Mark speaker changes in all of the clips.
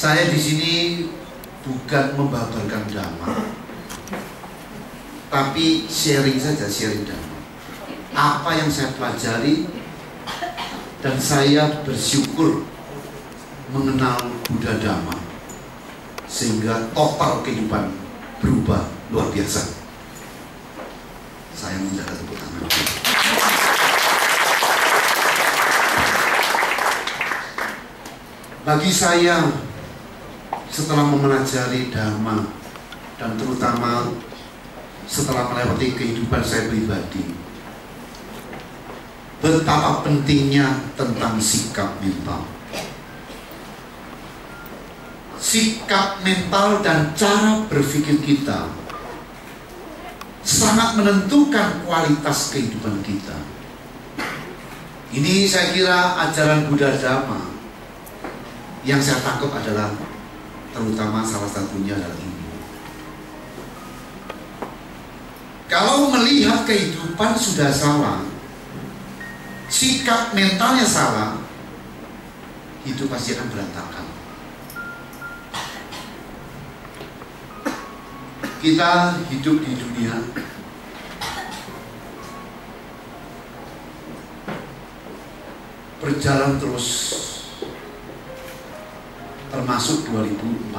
Speaker 1: Saya di sini bukan membabarkan dhamma, tapi sharing saja, sharing dhamma. Apa yang saya pelajari, dan saya bersyukur mengenal Buddha Dhamma, sehingga total kehidupan berubah luar biasa. Saya menjaga tepuk tangan. Bagi saya, setelah mempelajari Dhamma, dan terutama setelah melewati kehidupan saya pribadi, betapa pentingnya tentang sikap mental. Sikap mental dan cara berpikir kita sangat menentukan kualitas kehidupan kita. Ini saya kira ajaran Buddha Dhamma yang saya tangkap adalah terutama salah satunya adalah ini. Kalau melihat kehidupan sudah salah, sikap mentalnya salah, hidup pasti akan berantakan. Kita hidup di dunia berjalan terus, termasuk 2014.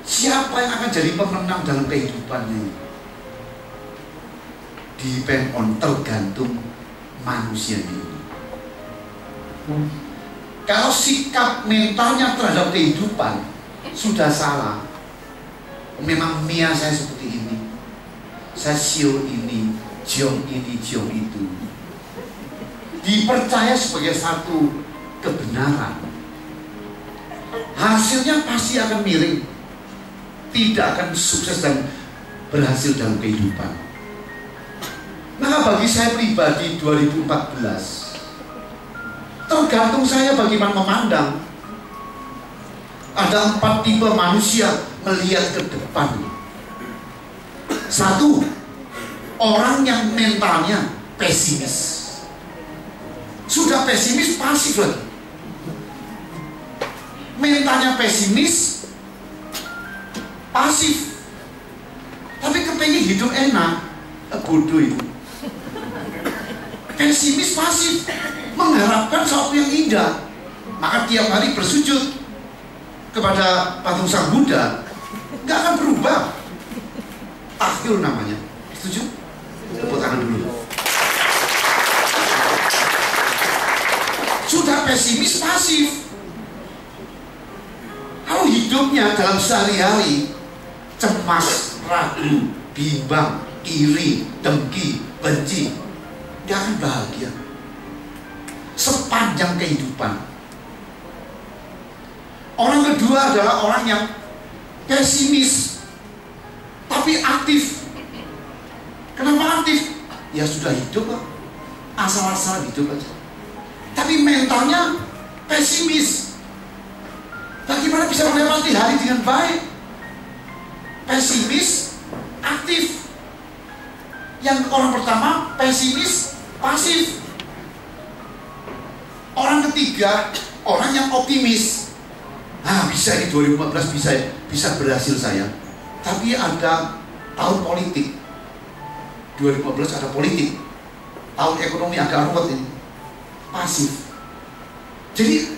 Speaker 1: Siapa yang akan jadi pemenang dalam kehidupannya? Depend on, tergantung manusia ini. Kalau sikap mentalnya terhadap kehidupan sudah salah, memang Mia saya seperti ini, saya sio ini, jiong ini, jiong itu, dipercaya sebagai satu kebenaran, hasilnya pasti akan miring, tidak akan sukses dan berhasil dalam kehidupan. Maka bagi saya pribadi 2014, tergantung saya bagaimana memandang. Ada 4 tipe manusia melihat ke depan. 1, orang yang mentalnya pesimis. Sudah pesimis, pasif lagi. Mentalnya pesimis, pasif, tapi kepengen hidup enak. Bodoh itu. Pesimis, pasif, mengharapkan sesuatu yang indah, maka tiap hari bersujud kepada patung Sang Buddha, nggak akan berubah. Takhil namanya. Setuju? Tepuk tangan dulu. Sudah pesimis, pasif. Kalau hidupnya dalam sehari-hari cemas, ragu, bimbang, iri, dengki, benci, dia akan bahagia sepanjang kehidupan. Orang kedua adalah orang yang pesimis tapi aktif. Kenapa aktif? Ya sudah hidup lah, asal-asal hidup aja. Tapi mentalnya pesimis. Bagaimana bisa melewati hari dengan baik? Pesimis, aktif. Yang orang pertama pesimis, pasif. Orang ketiga, orang yang optimis. Nah, bisa ini 2014 bisa berhasil saya. Tapi ada tahun politik. 2014 ada politik. Tahun ekonomi agak ruwet ini. Pasif. Jadi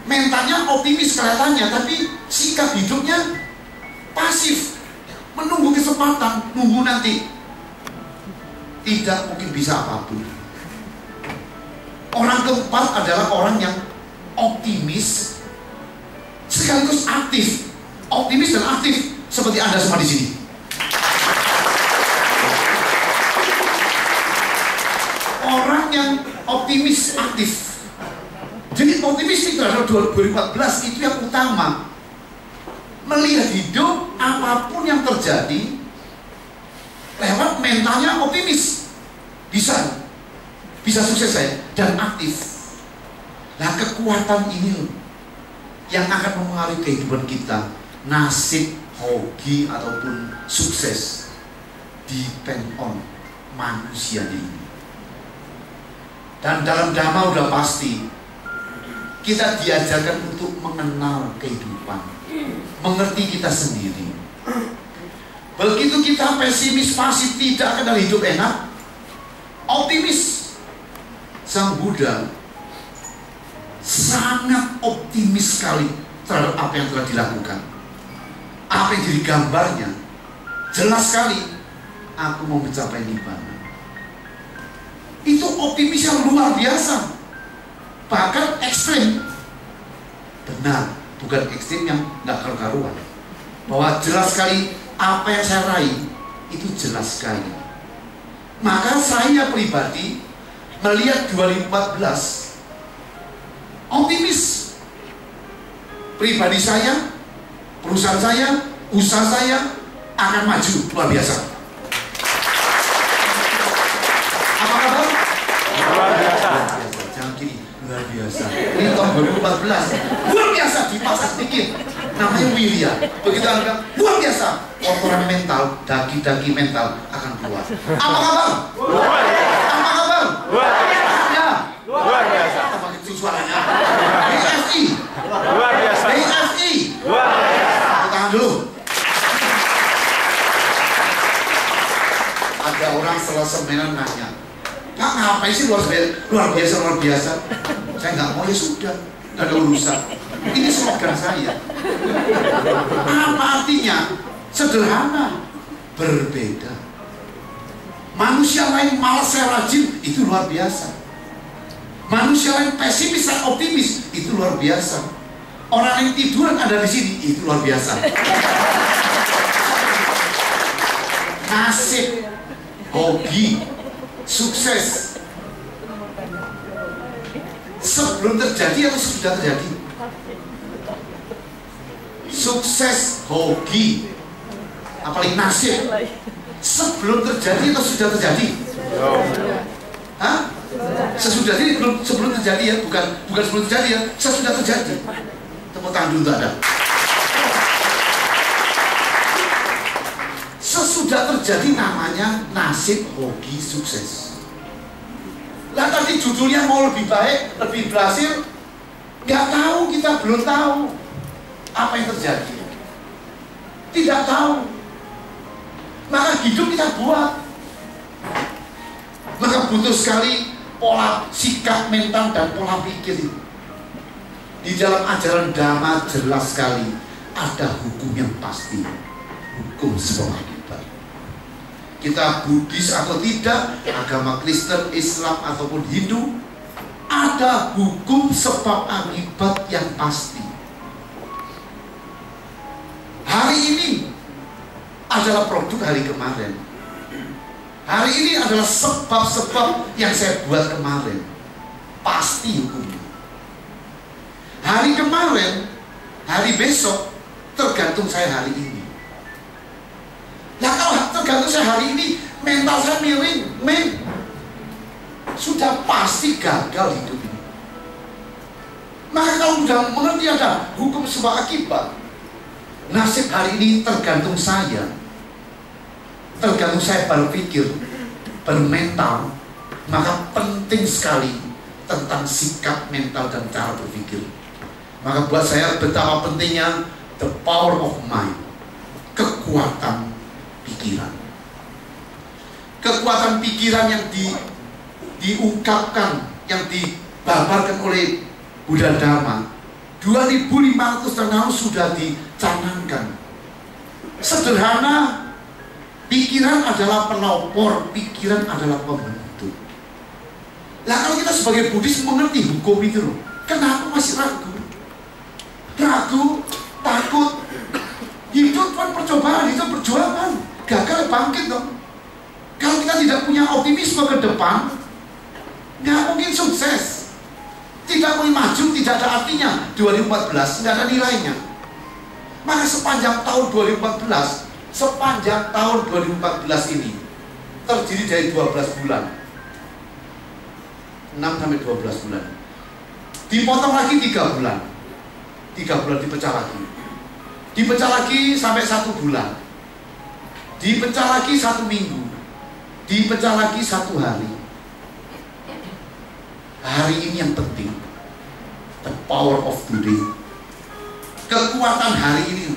Speaker 1: mentalnya optimis kelihatannya, tapi sikap hidupnya pasif. Menunggu kesempatan, nunggu nanti. Tidak mungkin bisa apapun. Orang keempat adalah orang yang optimis sekaligus aktif. Optimis dan aktif seperti Anda semua di sini. Orang yang optimis aktif. Jadi optimis terhadap 2014 itu yang utama. Melihat hidup apapun yang terjadi lewat mentalnya optimis. Bisa sukses saya dan aktif. Nah, kekuatan ini yang akan mempengaruhi kehidupan kita. Nasib, hoki ataupun sukses depend on manusia ini. Dan dalam Dhamma udah pasti kita diajarkan untuk mengenal kehidupan, mengerti kita sendiri. Begitu kita pesimis, pasif, tidak akan ada hidup enak. Optimis, Sang Buddha sangat optimis sekali terhadap apa yang telah dilakukan, apa yang jadi gambarnya. Jelas sekali, aku mau mencapai nibbana. Itu optimis yang luar biasa, bahkan ekstrim. Benar, bukan ekstrim yang nggak karu-karuan. Bahwa jelas sekali apa yang saya raih itu jelas sekali. Maka saya pribadi melihat 2014 optimis. Pribadi saya, perusahaan saya, usaha saya akan maju luar biasa. Apa kabar?
Speaker 2: Luar biasa.
Speaker 1: Jangan gini, luar biasa. Ini tahun 2014 luar biasa, dipasang sedikit. Namanya Wirya. Begitu Anda luar biasa, kotoran mental, daki-daki mental akan keluar. Apa kabar?
Speaker 2: Luar biasa.
Speaker 1: Apa kabar?
Speaker 2: Luar biasa.
Speaker 1: Ya.
Speaker 2: Luar biasa.
Speaker 1: Apa itu suaranya? BSI.
Speaker 2: Luar biasa.
Speaker 1: BSI.
Speaker 2: Luar biasa.
Speaker 1: Tepuk tangan dulu. Ada orang setelah seminar nanya, Pak, ngapain sih luar biasa, luar biasa? Saya nggak mau, ya sudah, nggak ada urusan. Ini slogan saya. Apa artinya? Sederhana, berbeda. Manusia lain malas, saya rajin, itu luar biasa. Manusia lain pesimis, saya optimis, itu luar biasa. Orang yang tiduran ada di sini, itu luar biasa. Nasib, hobi, sukses sebelum terjadi atau sudah terjadi? Sukses, hobi, apalagi nasib sebelum terjadi atau sudah terjadi? Hah? Sesudah ini sebelum terjadi ya, bukan sebelum terjadi ya, sesudah terjadi. Tepuk tangan dulu ada. Sesudah terjadi namanya nasib, hobi, sukses. Lah tadi judulnya mau lebih baik, lebih berhasil, nggak tahu, kita belum tahu apa yang terjadi. Tidak tahu. Maka hidup kita buat. Maka butuh sekali pola sikap mental dan pola pikir. Di dalam ajaran Dhamma jelas sekali ada hukum yang pasti, hukum sebab akibat. Kita Buddhis atau tidak, agama Kristen, Islam ataupun Hindu, ada hukum sebab akibat yang pasti. Hari ini adalah produk hari kemarin. Hari ini adalah sebab-sebab yang saya buat kemarin. Pasti hukumnya. Hari kemarin, hari besok, tergantung saya hari ini. Nah kalau tergantung saya hari ini, mental saya miring, sudah pasti gagal hidup ini. Maka kalau sudah mengerti ada hukum sebab akibat, nasib hari ini tergantung saya. Tergantung saya berpikir, bermental, maka penting sekali tentang sikap mental dan cara berpikir. Maka buat saya betapa pentingnya the power of mind, kekuatan pikiran. Kekuatan pikiran yang diungkapkan, yang dibabarkan oleh Buddha Dhamma 2500 tahun lalu sudah dicanangkan. Sederhana, pikiran adalah pelopor, pikiran adalah pembentuk. Nah kalau kita sebagai Buddhis mengerti hukum itu loh, kenapa masih ragu? Ragu, takut. Hidup kan percobaan, hidup perjuangan. Gagal bangkit dong. Kalau kita tidak punya optimisme ke depan, nggak mungkin sukses. Tidak mungkin maju, tidak ada artinya. 2014 nggak ada nilainya. Maka sepanjang tahun 2014, sepanjang tahun 2014 ini terdiri dari 12 bulan, 6 sampai 12 bulan, dipotong lagi 3 bulan, 3 bulan dipecah lagi sampai 1 bulan, dipecah lagi 1 minggu, dipecah lagi 1 hari. Hari ini yang penting, the power of today. Kekuatan hari ini.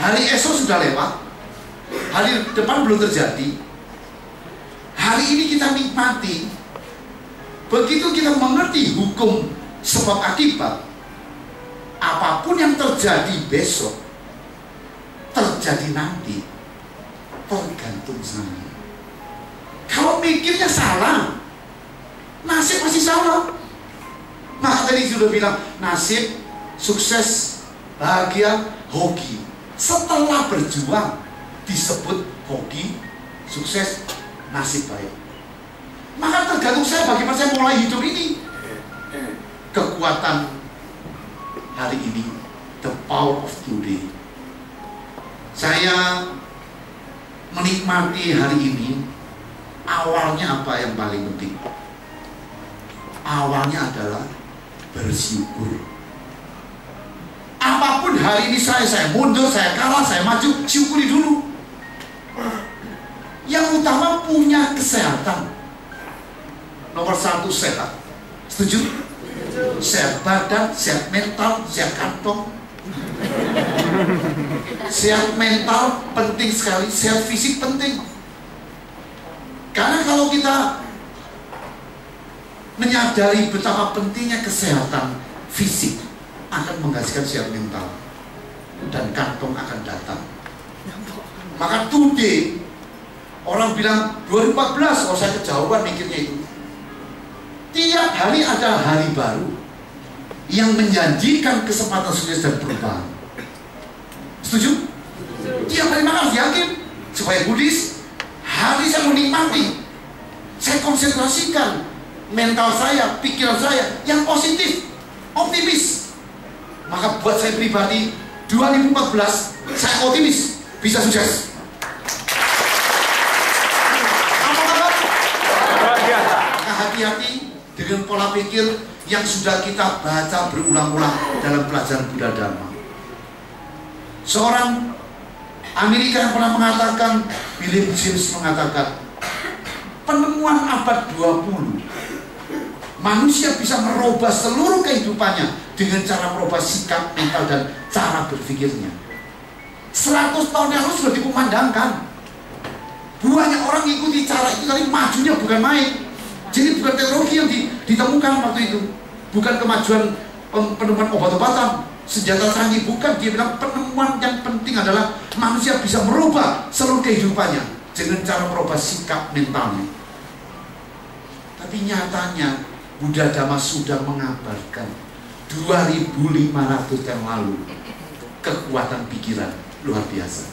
Speaker 1: Hari esok sudah lewat, hari depan belum terjadi. Hari ini kita nikmati. Begitu kita mengerti hukum sebab akibat, apapun yang terjadi besok, terjadi nanti, tergantung saya. Kalau mikirnya salah, nasib masih salah. Maka tadi sudah bilang, nasib, sukses, bahagia, hoki. Setelah berjuang disebut hoki, sukses, nasib baik. Maka tergantung saya bagaimana saya mulai hidup ini. Kekuatan hari ini, the power of today. Saya menikmati hari ini. Awalnya apa yang paling penting? Awalnya adalah bersyukur. Apapun hari ini saya mundur, saya kalah, saya maju, syukuri dulu. Yang utama punya kesehatan. Nomor 1 sehat. Setuju? Sehat badan, sehat mental, sehat kantong. Sehat mental penting sekali, sehat fisik penting. Karena kalau kita menyadari betapa pentingnya kesehatan fisik, akan menghasilkan sehat mental dan kantong akan datang. Maka today orang bilang 2014, oh saya kejauhan mikirnya itu. Tiap hari ada hari baru yang menjanjikan kesempatan sukses dan perubahan. Setuju? Tiap hari makan yakin supaya Buddhis hari saya menikmati. Saya konsentrasikan mental saya, pikiran saya yang positif, optimis. Maka buat saya pribadi 2014 saya optimis bisa sukses. Apa? Maka hati-hati dengan pola pikir yang sudah kita baca berulang-ulang dalam pelajaran Buddha Dharma. Seorang Amerika yang pernah mengatakan, William James mengatakan, penemuan abad 20, manusia bisa merubah seluruh kehidupannya dengan cara merubah sikap, mental, dan cara berpikirnya. 100 tahun yang lalu sudah dikumandangkan. Banyak orang ikuti cara itu, tapi majunya bukan main. Jadi bukan teknologi yang ditemukan waktu itu, bukan kemajuan penemuan obat-obatan, senjata canggih, bukan. Dia bilang penemuan yang penting adalah manusia bisa merubah seluruh kehidupannya dengan cara merubah sikap mentalnya. Tapi nyatanya Buddha Dhamma sudah mengabarkan 2500 yang lalu kekuatan pikiran luar biasa.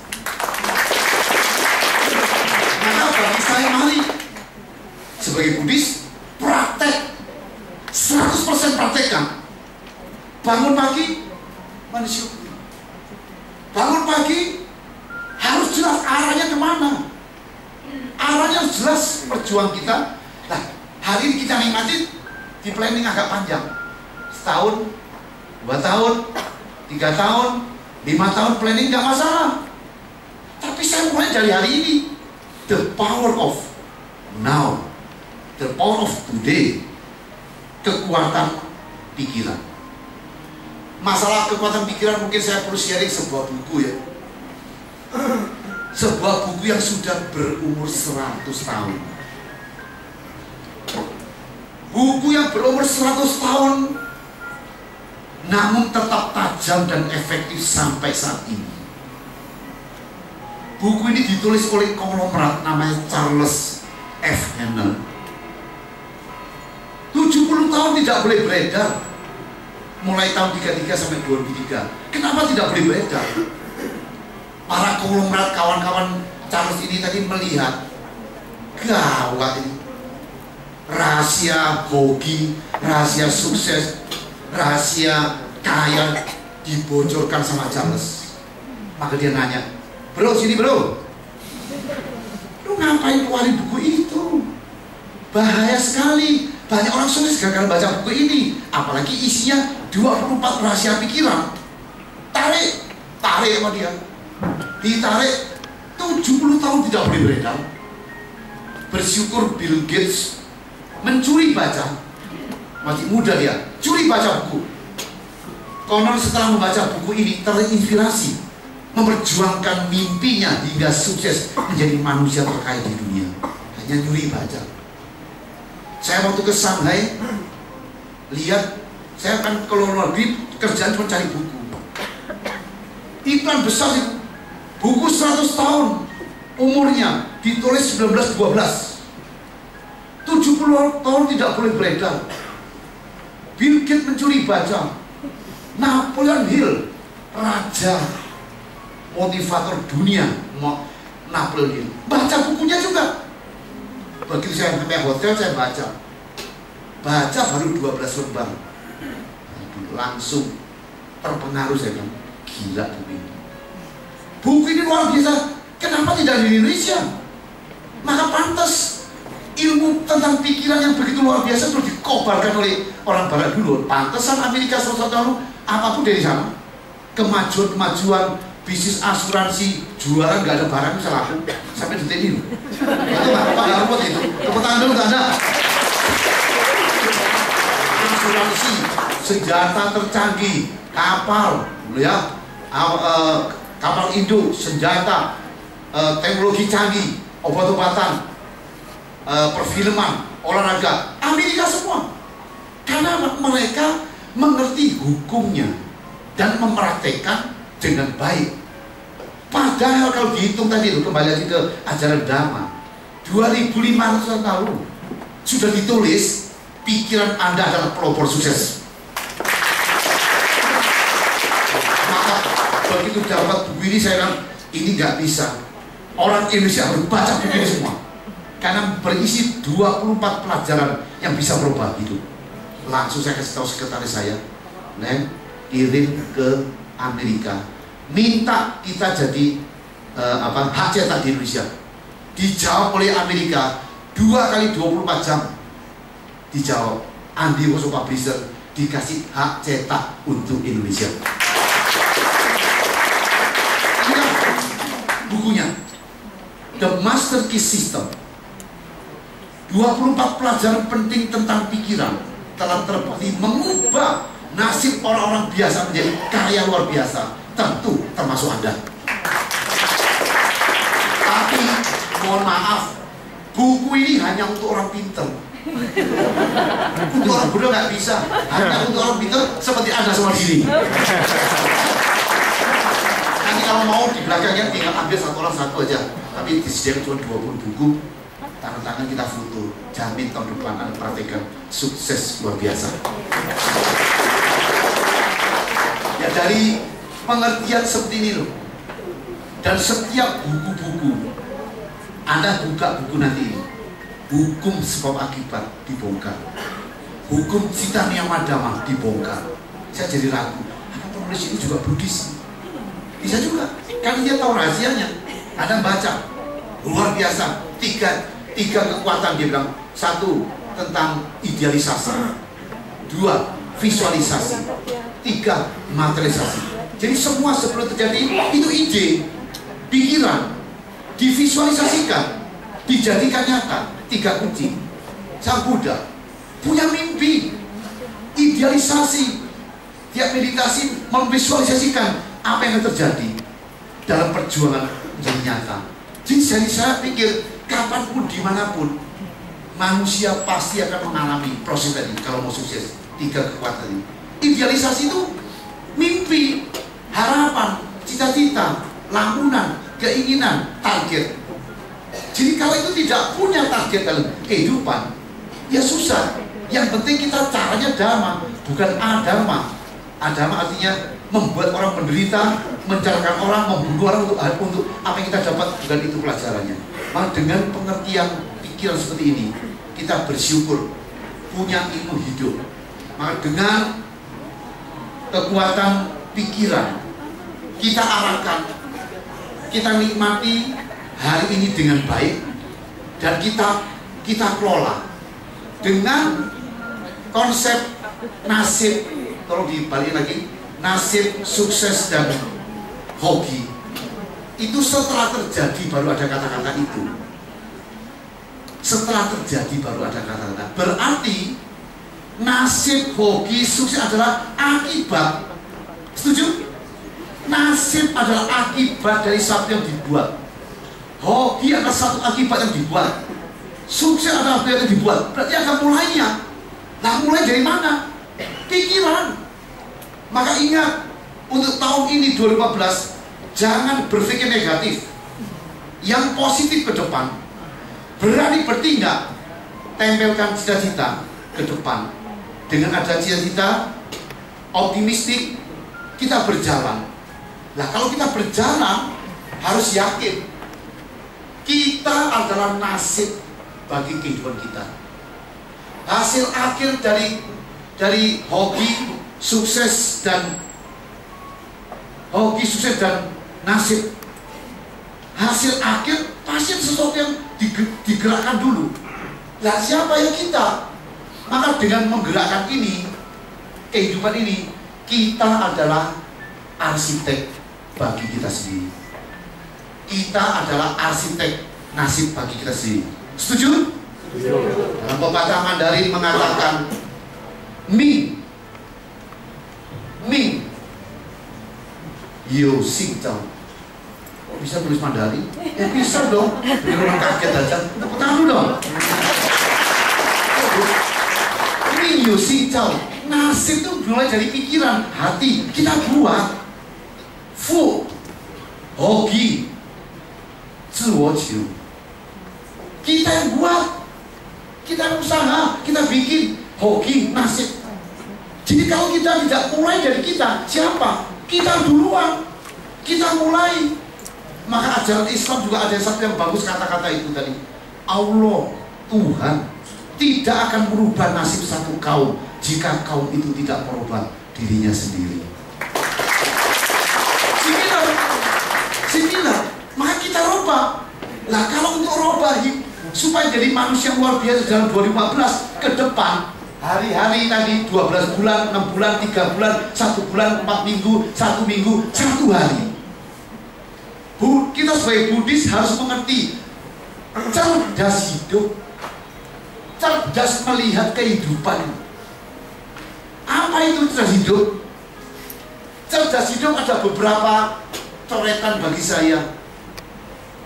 Speaker 1: Maka bagi saya mari sebagai Buddhis praktek 100% praktekkan. Bangun pagi mensyukuri. Bangun pagi harus jelas arahnya kemana. Arahnya harus jelas perjuangan kita. Nah, hari ini kita nikmatin di planning agak panjang. Setahun, 2 tahun, 3 tahun, 5 tahun planning gak masalah. Tapi saya mulai dari hari ini. The power of now, the power of today, kekuatan pikiran. Masalah kekuatan pikiran mungkin saya perlu sharing sebuah buku ya. Sebuah buku yang sudah berumur 100 tahun. Buku yang berumur 100 tahun namun tetap tajam dan efektif sampai saat ini. Buku ini ditulis oleh konglomerat namanya Charles F. Haanel. 70 tahun tidak boleh beredar. Mulai tahun 33 sampai 2003. Kenapa tidak boleh beredar? Para konglomerat kawan-kawan Charles ini tadi melihat gawat ini. Rahasia hoki, rahasia sukses, rahasia kaya dibocorkan sama Charles. Maka dia nanya, bro sini bro, lu ngapain keluarin buku itu? Bahaya sekali. Banyak orang sukses gagal baca buku ini. Apalagi isinya 24 rahasia pikiran. Tarik sama dia. Ditarik 70 tahun tidak boleh beredar. Bersyukur Bill Gates mencuri baca. masih muda dia, curi baca buku. Konon setelah membaca buku ini terinspirasi, memperjuangkan mimpinya hingga sukses menjadi manusia terkaya di dunia. Hanya nyuri baca. Saya waktu ke Shanghai, lihat, saya akan keluar negeri, kerjaan cuma cari buku. Iklan besar itu, buku 100 tahun umurnya, ditulis 1912. 70 tahun tidak boleh beredar. Bill Gates mencuri baca. Napoleon Hill, raja motivator dunia, Napoleon Hill, baca bukunya juga. Begitu saya sampai hotel, saya baca baru 12 lembar, langsung terpengaruh. Saya bilang, gila buku ini. Buku ini luar biasa. Kenapa tidak di Indonesia? Maka pantas ilmu tentang pikiran yang begitu luar biasa terus dikobarkan oleh orang barat dulu. Pantesan Amerika 100 tahun apapun dari sana. Kemajuan bisnis asuransi, jualan nggak ada barang bisa laku sampai detik ini. Itu Pak Harmot itu. Tepuk tangan dulu Anda. Asuransi, senjata tercanggih, kapal, ya, kapal induk, senjata, teknologi canggih, obat-obatan, perfilman, olahraga, Amerika semua. Karena mereka mengerti hukumnya dan mempraktekkan dengan baik. Padahal kalau dihitung tadi itu, kembali lagi ke ajaran Dhamma, 2500 tahun sudah ditulis pikiran Anda adalah pelopor sukses. Maka begitu dapat buku ini, saya bilang ini nggak bisa. Orang Indonesia harus baca buku ini semua, karena berisi 24 pelajaran yang bisa berubah hidup. Langsung saya kasih tahu sekretaris saya, Neng, kirim ke Amerika, minta kita jadi hak cetak di Indonesia. Dijawab oleh Amerika 2 kali 24 jam. Dijawab, Andi Woso Publisher dikasih hak cetak untuk Indonesia. Ini bukunya, The Master Key System. 24 pelajaran penting tentang pikiran telah terbukti mengubah nasib orang-orang biasa menjadi kaya luar biasa, tentu termasuk Anda. Tapi mohon maaf, buku ini hanya untuk orang pintar. Untuk orang bodoh nggak bisa. Hanya untuk orang pintar seperti Anda semua diri. Nanti kalau mau di belakangnya tinggal ambil satu orang satu aja. Tapi disediakan cuma 20 buku. Tangan-tangan kita foto. Jamin tahun depan Anda praktekkan sukses luar biasa. Ya, dari pengertian seperti ini loh. Dan setiap buku-buku, Anda buka buku nanti ini, hukum sebab akibat dibongkar, hukum Cita Niyama Dhamma dibongkar. Saya jadi ragu, apa penulis ini juga Buddhis? Bisa juga, karena dia tahu rahasianya. Anda baca, luar biasa. Tiga kekuatan dia bilang. 1, tentang idealisasi. 2, visualisasi. 3, materialisasi. Jadi semua sebelum terjadi itu ide, pikiran, divisualisasikan, dijadikan nyata. 3 kunci. Sang Buddha punya mimpi, idealisasi, tiap meditasi memvisualisasikan apa yang terjadi dalam perjuangan menjadi nyata. Jadi saya pikir kapanpun dimanapun manusia pasti akan mengalami proses tadi kalau mau sukses. 3 kekuatan ini. Idealisasi itu mimpi, harapan, cita-cita, lamunan, keinginan, target. Jadi kalau itu tidak punya target dalam kehidupan, ya susah. Yang penting kita caranya Dhamma, bukan adama. Adama artinya membuat orang menderita, mencelakakan orang, membunuh orang untuk apa yang kita dapat, bukan itu pelajarannya. Maka dengan pengertian pikiran seperti ini, kita bersyukur punya ilmu hidup. Maka dengan kekuatan pikiran, kita arahkan, kita nikmati hari ini dengan baik, dan kita kelola dengan konsep nasib. Tolong dibalik lagi, nasib, sukses, dan hobi. Itu setelah terjadi baru ada kata-kata itu. Setelah terjadi baru ada kata-kata. Berarti nasib, hoki, sukses adalah akibat. Setuju? Nasib adalah akibat dari sesuatu yang dibuat. Hoki adalah satu akibat yang dibuat. Sukses adalah apa yang dibuat. Berarti akan mulainya. Nah, mulai dari mana? Pikiran. Maka ingat, untuk tahun ini 2015, jangan berpikir negatif. Yang positif ke depan. Berani bertindak. Tempelkan cita-cita ke depan. Dengan ada cita-cita optimistik, kita berjalan. Nah, kalau kita berjalan, harus yakin kita adalah nasib bagi kehidupan kita. Hasil akhir dari hoki, sukses dan nasib. Hasil akhir pasti sesuatu yang digerakkan dulu. Nah, siapa yang kita? Maka dengan menggerakkan ini, kehidupan ini, kita adalah arsitek bagi kita sendiri. Kita adalah arsitek nasib bagi kita sendiri. Setuju? Dalam pepatah Mandarin mengatakan Ming Yo Sing Zhao. Kok bisa tulis Mandarin? Ya bisa dong. Biar orang kaget aja. Tepuk tangan dulu dong. Ming Yo Sing Zhao. Nasib itu mulai dari pikiran, hati. Kita buat. Fu Hoki Zhiwo Qiu. Kita yang buat, kita yang usaha, kita bikin hoki, nasib. Jadi kalau kita tidak mulai dari kita, siapa? Kita duluan, kita mulai. Maka ajaran Islam juga ada satu yang bagus kata-kata itu tadi. Allah, Tuhan tidak akan merubah nasib satu kaum jika kaum itu tidak merubah dirinya sendiri. Similar, maka kita rubah. Nah, kalau untuk rubah supaya jadi manusia luar biasa dalam 2015 ke depan, hari-hari tadi 12 bulan, 6 bulan, 3 bulan, 1 bulan, 4 minggu, 1 minggu, 1 hari. Kita sebagai Buddhis harus mengerti cerdas hidup, cerdas melihat kehidupan. Apa itu cerdas hidup? Cerdas hidup ada beberapa coretan bagi saya.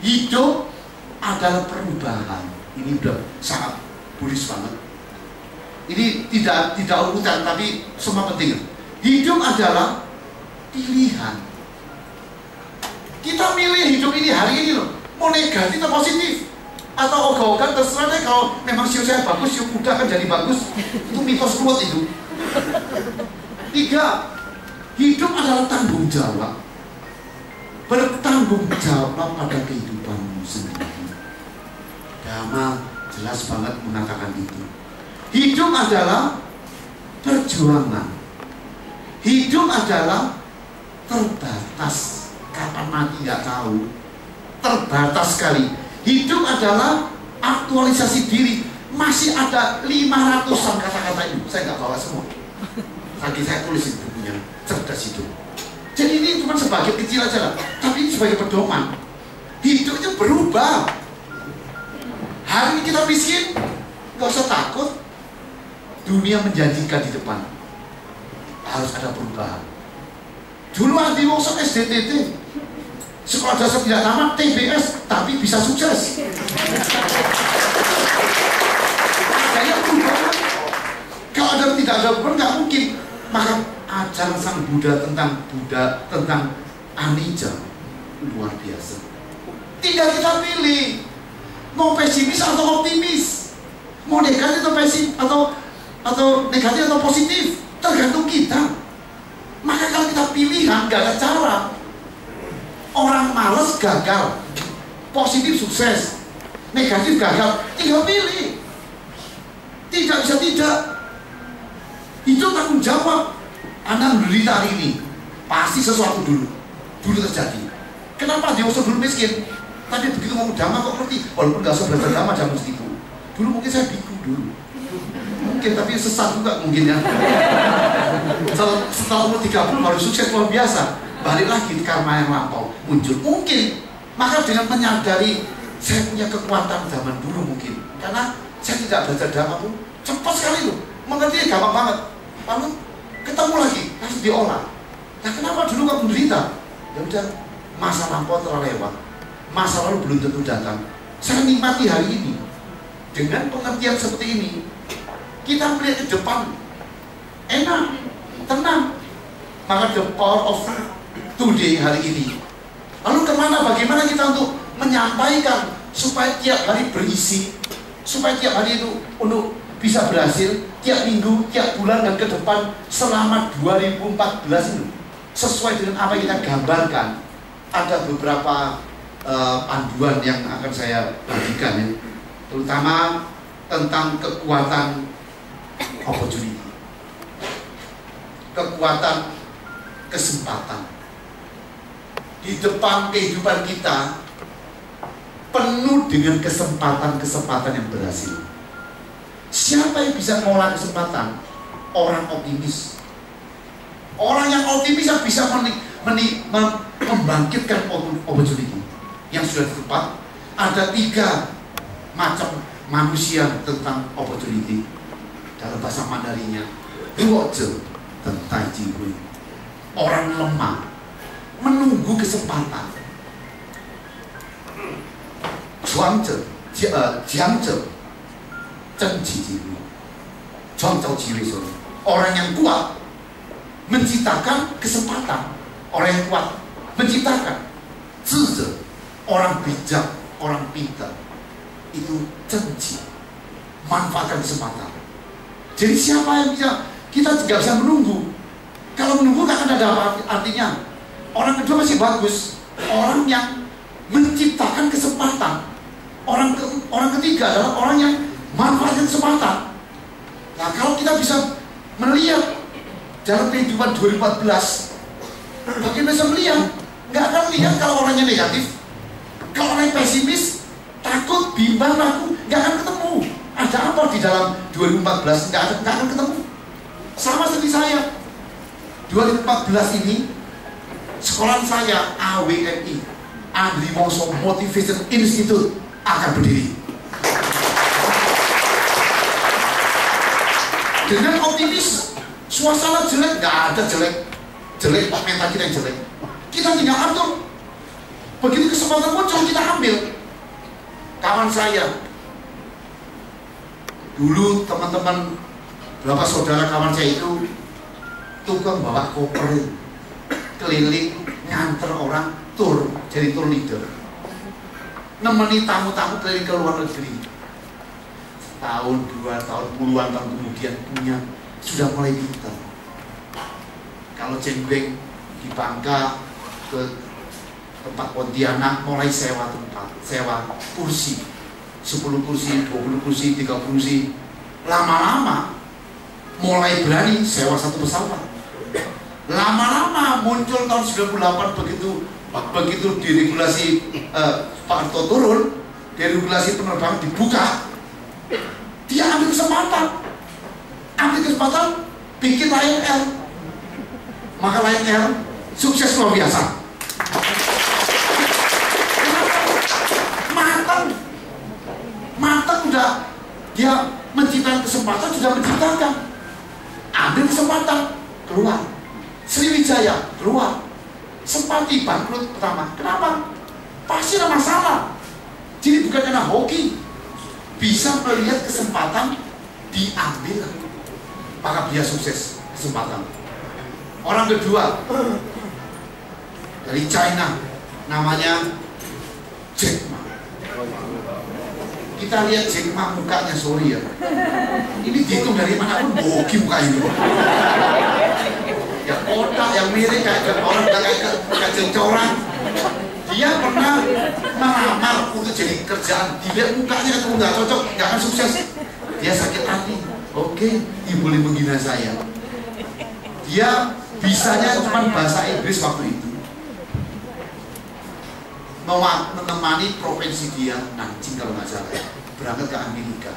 Speaker 1: Hidup adalah perubahan. Ini udah sangat Buddhis banget. Ini tidak urutan, tapi semua penting. Hidup adalah pilihan. Kita milih hidup ini hari ini loh. Mau negatif atau positif, atau ogah-ogahan terserah deh. Kalau memang siu saya bagus, siu kuda kan jadi bagus. Itu mitos kuat itu. 3. Hidup adalah tanggung jawab. Bertanggung jawab pada kehidupanmu sendiri. Dhamma jelas banget mengatakan itu. Hidup adalah perjuangan. Hidup adalah terbatas. Kapan mati nggak tahu. Terbatas sekali. Hidup adalah aktualisasi diri. Masih ada 500-an kata-kata itu. Saya nggak bawa semua. Tadi saya tulis di bukunya cerdas hidup. Jadi ini cuma sebagian kecil aja lah, tapi ini sebagai pedoman. Hidup itu berubah. Hari ini kita miskin, nggak usah takut. Dunia menjanjikan di depan. Harus ada perubahan. Dulu Andi Wongso SDTT, sekolah dasar tidak tamat, TBS, tapi bisa sukses. Adanya perubahan. Kalau ada tidak ada perubahan, nggak mungkin. Maka ajaran Sang Buddha tentang anicca luar biasa. Tinggal kita pilih mau pesimis atau optimis, mau negatif atau pesimis atau negatif atau positif, tergantung kita. Maka kalau kita pilihan, nggak ada cara. Orang malas gagal, positif sukses, negatif gagal, tinggal pilih. Tidak bisa tidak. Itu tanggung jawab. Anda menderita hari ini, pasti sesuatu dulu terjadi. Kenapa dia usah dulu miskin? Tapi begitu ngomong Dhamma kok ngerti, walaupun gak usah belajar Dhamma jangan segitu. Dulu mungkin saya bingung dulu, mungkin tapi sesat juga mungkin ya. Setelah umur 30 baru sukses luar biasa, balik lagi di karma yang lampau muncul mungkin. Maka dengan menyadari saya punya kekuatan zaman dulu mungkin, karena saya tidak belajar Dhamma pun cepat sekali loh. Mengerti gampang banget. Lalu ketemu lagi, langsung diolah. Nah kenapa dulu kamu menderita? Ya udah, masa lampau telah lewat, masa lalu belum tentu datang. Saya nikmati hari ini. Dengan pengertian seperti ini, kita melihat ke depan enak, tenang. Maka the power of today hari ini. Lalu kemana? Bagaimana kita untuk menyampaikan supaya tiap hari berisi, supaya tiap hari itu untuk bisa berhasil, tiap minggu, tiap bulan dan ke depan selama 2014 itu sesuai dengan apa yang kita gambarkan. Ada beberapa panduan yang akan saya bagikan ya, terutama tentang kekuatan opportunity, kekuatan kesempatan. Di depan kehidupan kita penuh dengan kesempatan-kesempatan yang berhasil. Siapa yang bisa mengolah kesempatan? Orang optimis. Orang yang optimis yang bisa membangkitkan opportunity. Yang sudah tepat, ada 3 macam manusia tentang opportunity. Dalam bahasa Mandarinnya, Ruoje tentang jiwa. Orang lemah menunggu kesempatan. Juangze, jiangze, zhenji jiwa. Juangzhou jiwa. Orang yang kuat menciptakan kesempatan. Orang yang kuat menciptakan. Zhize, orang bijak, orang pintar. Itu zhenji, manfaatkan kesempatan. Jadi siapa yang bisa? Kita tidak bisa menunggu. Kalau menunggu nggak akan ada artinya. Orang kedua masih bagus. Orang yang menciptakan kesempatan. Orang ketiga adalah orang yang manfaatkan kesempatan. Nah kalau kita bisa melihat dalam kehidupan 2014, bagaimana bisa melihat? Nggak akan lihat kalau orangnya negatif. Kalau orang pesimis, takut, bimbang, ragu, nggak akan ketemu. Ada apa di dalam 2014? Nggak akan ketemu. Sama seperti saya. 2014 ini sekolah saya AWMI, Andri Mongso Motivation Institute akan berdiri. Dengan optimis, suasana jelek nggak ada jelek mental kita yang jelek. Kita tinggal atur. Begitu kesempatan muncul kita ambil. Kawan saya dulu, teman-teman, beberapa saudara kawan saya itu tukang bawa koper keliling nganter orang tur, jadi tour leader, nemeni tamu-tamu keliling ke luar negeri. Tahun, 2 tahun, puluhan tahun kemudian sudah mulai pintar. Kalau jenggreng di Bangka ke tempat Pontianak mulai sewa tempat, sewa kursi, 10 kursi, 20 kursi, 30 kursi. Lama-lama mulai berani sewa 1 pesawat. Lama-lama muncul tahun 98 begitu diregulasi Pak Harto turun, deregulasi penerbangan dibuka, dia ambil kesempatan bikin Lion Air. Maka Lion Air sukses luar biasa. Matang udah dia menciptakan kesempatan, sudah menciptakan, ambil kesempatan, keluar. Sriwijaya keluar, Sempati bangkrut pertama. Kenapa? Pasti ada masalah. Jadi bukan karena hoki, bisa melihat kesempatan diambil, maka dia sukses kesempatan. Orang kedua dari China, namanya Jack Ma. Kita lihat Jack Ma mukanya, sorry ya, ini dihitung dari mana pun hoki muka ini. Ya otak yang mirip kayak orang kayak cencorang. Dia pernah melamar untuk jadi kerjaan, dilihat mukanya itu nggak cocok, nggak akan sukses. Dia sakit hati. Oke, ibu boleh menghina saya. Dia bisanya cuma bahasa Inggris waktu itu. Menemani provinsi dia, Nanjing kalau nggak salah, berangkat ke Amerika.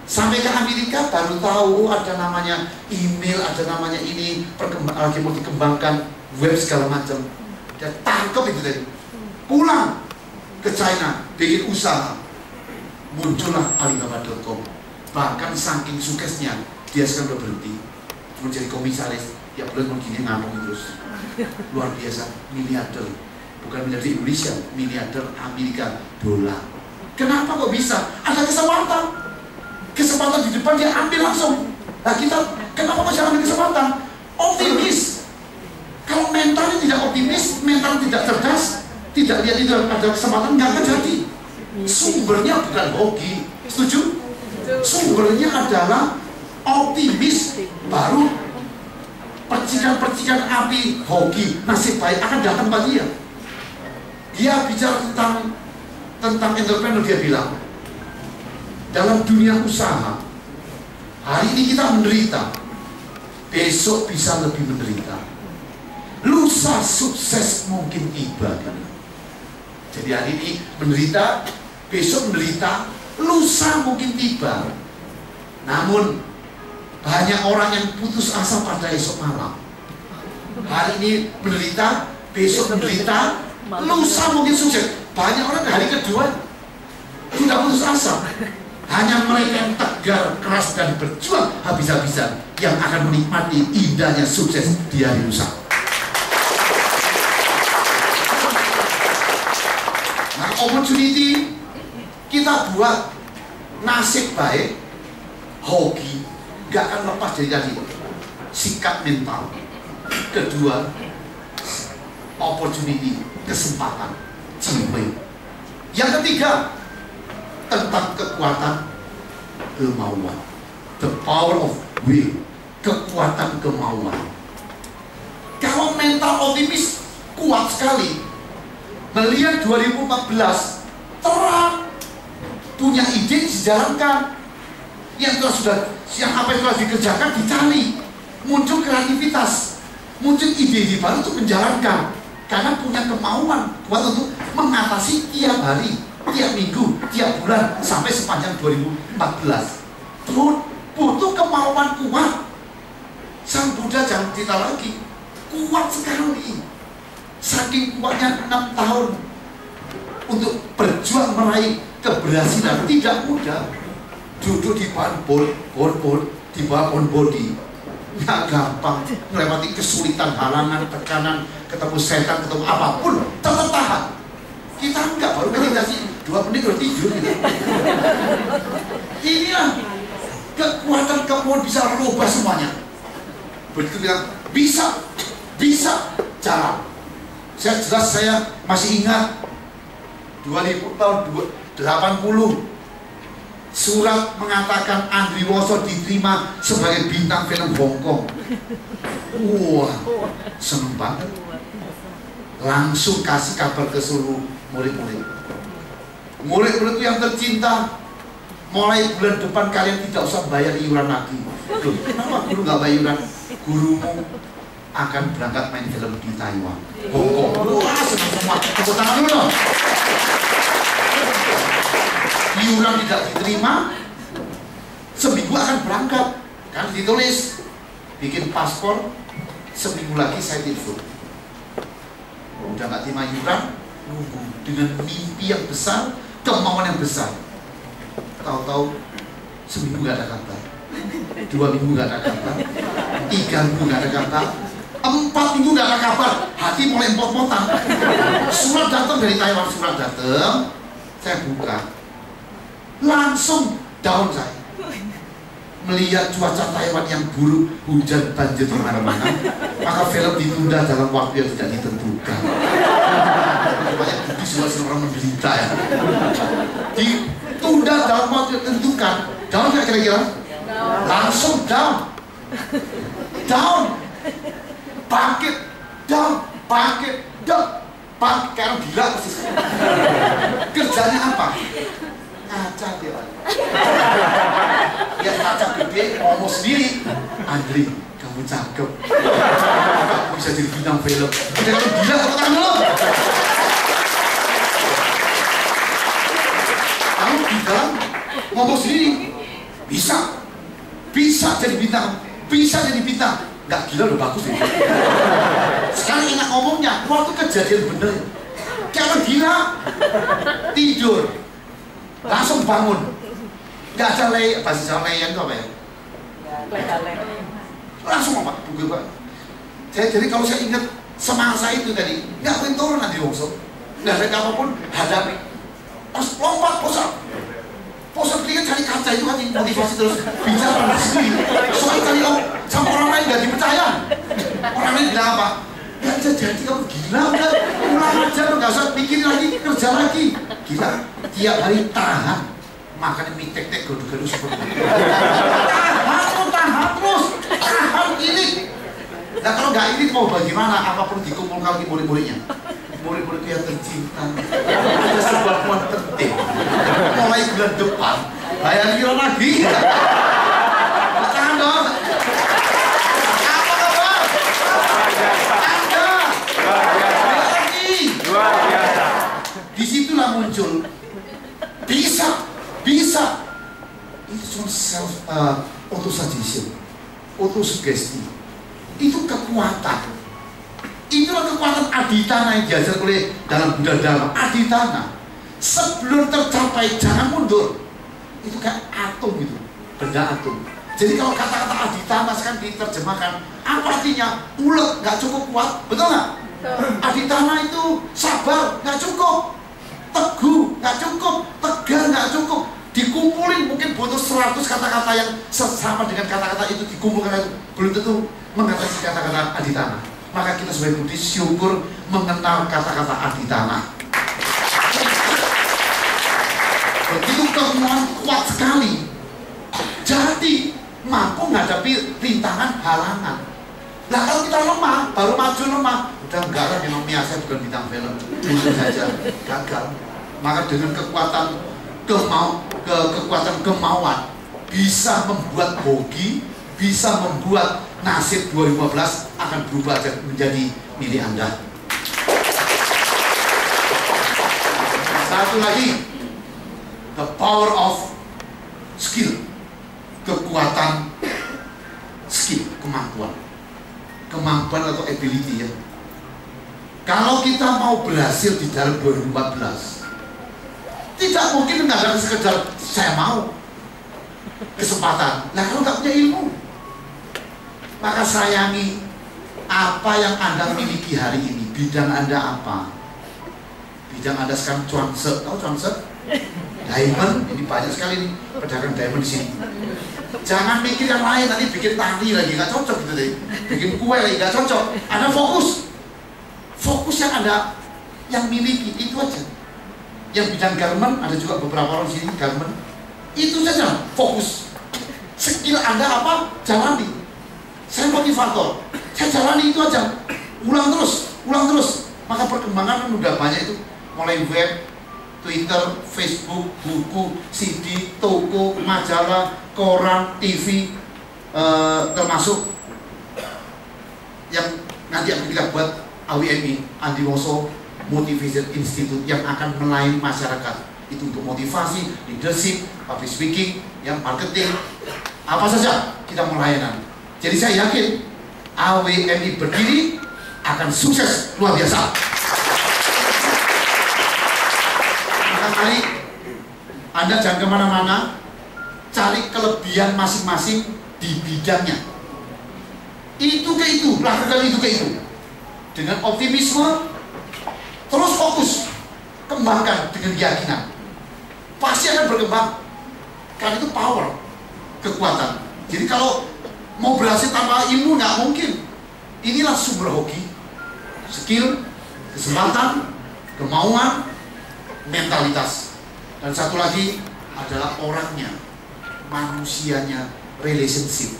Speaker 1: Sampai ke Amerika baru tahu ada namanya email, ada namanya ini, lagi mau dikembangkan web segala macam. Dia tangkap itu tadi. Pulang ke China, bikin usaha. Muncullah Alibaba.com. Bahkan saking suksesnya, Dia sekarang udah berhenti, cuma jadi komisaris. Ya bulan begini ngomong terus. Luar biasa, miliarder. Bukan miliarder Indonesia, miliarder Amerika dolar. Kenapa kok bisa? Ada kesempatan. Kesempatan di depan dia ambil langsung. Nah kita, kenapa kok jangan ambil kesempatan? Optimis. Kalau mentalnya tidak optimis, mental tidak cerdas, tidak lihat itu ada kesempatan, nggak akan jadi. Sumbernya bukan hoki, setuju? Sumbernya adalah optimis, baru percikan-percikan api hoki, nasib baik akan datang pada dia. Dia bicara tentang entrepreneur, dia bilang, dalam dunia usaha, hari ini kita menderita, besok bisa lebih menderita. Lusa sukses mungkin tiba. Jadi hari ini menderita, besok menderita, lusa mungkin tiba. Namun banyak orang yang putus asa pada esok malam. Hari ini menderita, besok menderita, lusa mungkin sukses. Banyak orang hari kedua tidak putus asa. Hanya mereka yang tegar, keras dan berjuang habis-habisan yang akan menikmati indahnya sukses di hari lusa. Nah, opportunity kita buat nasib baik, hoki, gak akan lepas dari tadi sikap mental. Kedua, opportunity, kesempatan, cimpe. Yang ketiga, tentang kekuatan kemauan, the power of will, kekuatan kemauan. Kalau mental optimis kuat sekali, melihat 2014 terang, punya ide dijalankan, yang apa yang telah dikerjakan dicari, muncul kreativitas, muncul ide-ide baru untuk menjalankan, karena punya kemauan kuat untuk mengatasi tiap hari, tiap minggu, tiap bulan, sampai sepanjang 2014. Butuh kemauan kuat. Sang Buddha jangan cerita lagi, kuat sekali, saking kuatnya 6 tahun untuk berjuang meraih keberhasilan. Tidak mudah. Duduk di bawah di bawah on body, nggak gampang, melewati kesulitan, halangan, tekanan, ketemu setan, ketemu apapun, tetap tahan. Kita enggak, baru meditasi 2 menit udah tidur gitu. Inilah kekuatan kemauan bisa rubah semuanya. Begitu bilang bisa jalan. Saya masih ingat 2000 tahun 80 surat mengatakan Andri Woso diterima sebagai bintang film Hongkong. Wah, seneng banget. Langsung kasih kabar ke seluruh murid-murid. Murid-muridku yang tercinta, mulai bulan depan kalian tidak usah bayar iuran lagi. Loh, kenapa guru nggak bayar iuran? Gurumu akan berangkat main film di Taiwan, Hongkong. Wah, senang semua. Tepuk tangan dulu dong. Iuran tidak diterima, seminggu akan berangkat. Kan ditulis, bikin paspor, seminggu lagi saya telepon. Udah nggak terima iuran, nunggu dengan mimpi yang besar, kemauan yang besar. Tahu-tahu seminggu nggak ada kabar, 2 minggu nggak ada kabar, 3 minggu nggak ada kabar, 4 minggu nggak ada kabar. Hati mulai empot-empotan. Surat datang dari Taiwan, surat datang, saya buka, langsung down saya. Melihat cuaca Taiwan yang buruk, hujan banjir di mana-mana, maka film ditunda dalam waktu yang tidak ditentukan. Banyak bukti semua orang menderita ya. Ditunda dalam waktu yang ditentukan. Down nggak kira-kira? Langsung down. Bangkit, down, bangkit, down. Kayak orang gila persis. Kerjanya apa? Ngaca dia. Lihat kaca gede, ngomong sendiri. Andri, kamu cakep. Kamu bisa jadi bintang film. Udah kamu gila, tekan dulu. Kamu bilang, ngomong sendiri. Bisa jadi bintang. Nggak gila udah bagus ya. Sekarang ingat ngomongnya, waktu kejadian bener. Kayak orang gila. Tidur. Langsung bangun. Nggak ada bahasa leyan itu apa ya? Langsung Pak, buku Pak. Jadi kalau saya ingat semangat saya itu tadi, nggak mungkin turun nanti Wongso. Nggak ada apapun hadapi. Pas lompat posat dia cari kaca itu kan motivasi terus bicara sendiri. Soalnya kali sama orang lain nggak dipercaya. Orang lain bilang apa? Nggak jadi kamu gila udah pulang aja nggak usah bikin lagi kerja lagi. Gila tiap hari tahan makan mie tek-tek gaduh-gaduh seperti itu. Tahan terus tahan ini. Nah kalau nggak ini mau bagaimana? Apapun dikumpulkan lagi murid-muridnya. Murid-murid yang tercinta. Ada sebuah poin penting. Mulai bulan depan bayar kilo lagi. Tahan dong. Apa kabar? Anda.
Speaker 2: Luar biasa.
Speaker 1: Disitulah muncul bisa. Itu cuma self autosuggestion, autosugesti. Itu kekuatan. Itulah kekuatan aditana yang diajar oleh dalam Buddha Dharma. Aditana. Sebelum tercapai jangan mundur. Itu kayak atom gitu, benda atom. Jadi kalau kata-kata aditana sekarang diterjemahkan, apa artinya? Ulet nggak cukup kuat, betul nggak? Aditana itu sabar nggak cukup, teguh nggak cukup, tegar nggak cukup. Dikumpulin mungkin butuh 100 kata-kata yang sama dengan kata-kata itu dikumpulkan itu belum tentu mengatasi kata-kata aditana. Maka kita sebagai Buddhis syukur mengenal kata-kata aditana. Begitu kemauan kuat sekali, jadi mampu menghadapi rintangan halangan. Nah kalau kita lemah, baru maju lemah, udah enggak lah memang biasa bukan bintang film, itu saja gagal. Maka dengan kekuatan kekuatan kemauan bisa membuat hoki, bisa membuat nasib 2015 akan berubah menjadi milik Anda. Satu lagi, the power of skill, kekuatan skill, kemampuan atau ability ya. Kalau kita mau berhasil di dalam 2014, tidak mungkin mengandalkan sekedar saya mau kesempatan. Nah kalau nggak punya ilmu, maka sayangi apa yang Anda miliki hari ini. Bidang Anda apa? Bidang Anda sekarang cuansek, tahu cuansek? Diamond, ini banyak sekali nih pedagang diamond di sini. Jangan mikir yang lain, nanti bikin tadi lagi nggak cocok gitu deh. Bikin kue lagi nggak cocok. Anda fokus yang Anda yang miliki itu aja. Yang bidang garment ada juga beberapa orang di sini garment. Itu saja fokus. Skill Anda apa? Jalani. Saya motivator, saya jalani itu aja, ulang terus. Maka perkembangan kan udah banyak itu, mulai web, Twitter, Facebook, buku, CD, toko, majalah, koran, TV, termasuk yang nanti akan kita buat AWMI, Andi Woso Motivation Institute yang akan melayani masyarakat. Itu untuk motivasi, leadership, public speaking, yang marketing, apa saja kita melayani. Jadi saya yakin AWMI berdiri akan sukses luar biasa. Maka mari Anda jangan kemana-mana, cari kelebihan masing-masing di bidangnya. Itu ke itu, lakukan itu ke itu. Dengan optimisme, terus fokus, kembangkan dengan keyakinan. Pasti akan berkembang. Karena itu power, kekuatan. Jadi kalau mau berhasil tanpa ilmu nggak mungkin. Inilah sumber hoki, skill, kesempatan, kemauan, mentalitas. Dan satu lagi adalah orangnya, manusianya, relationship.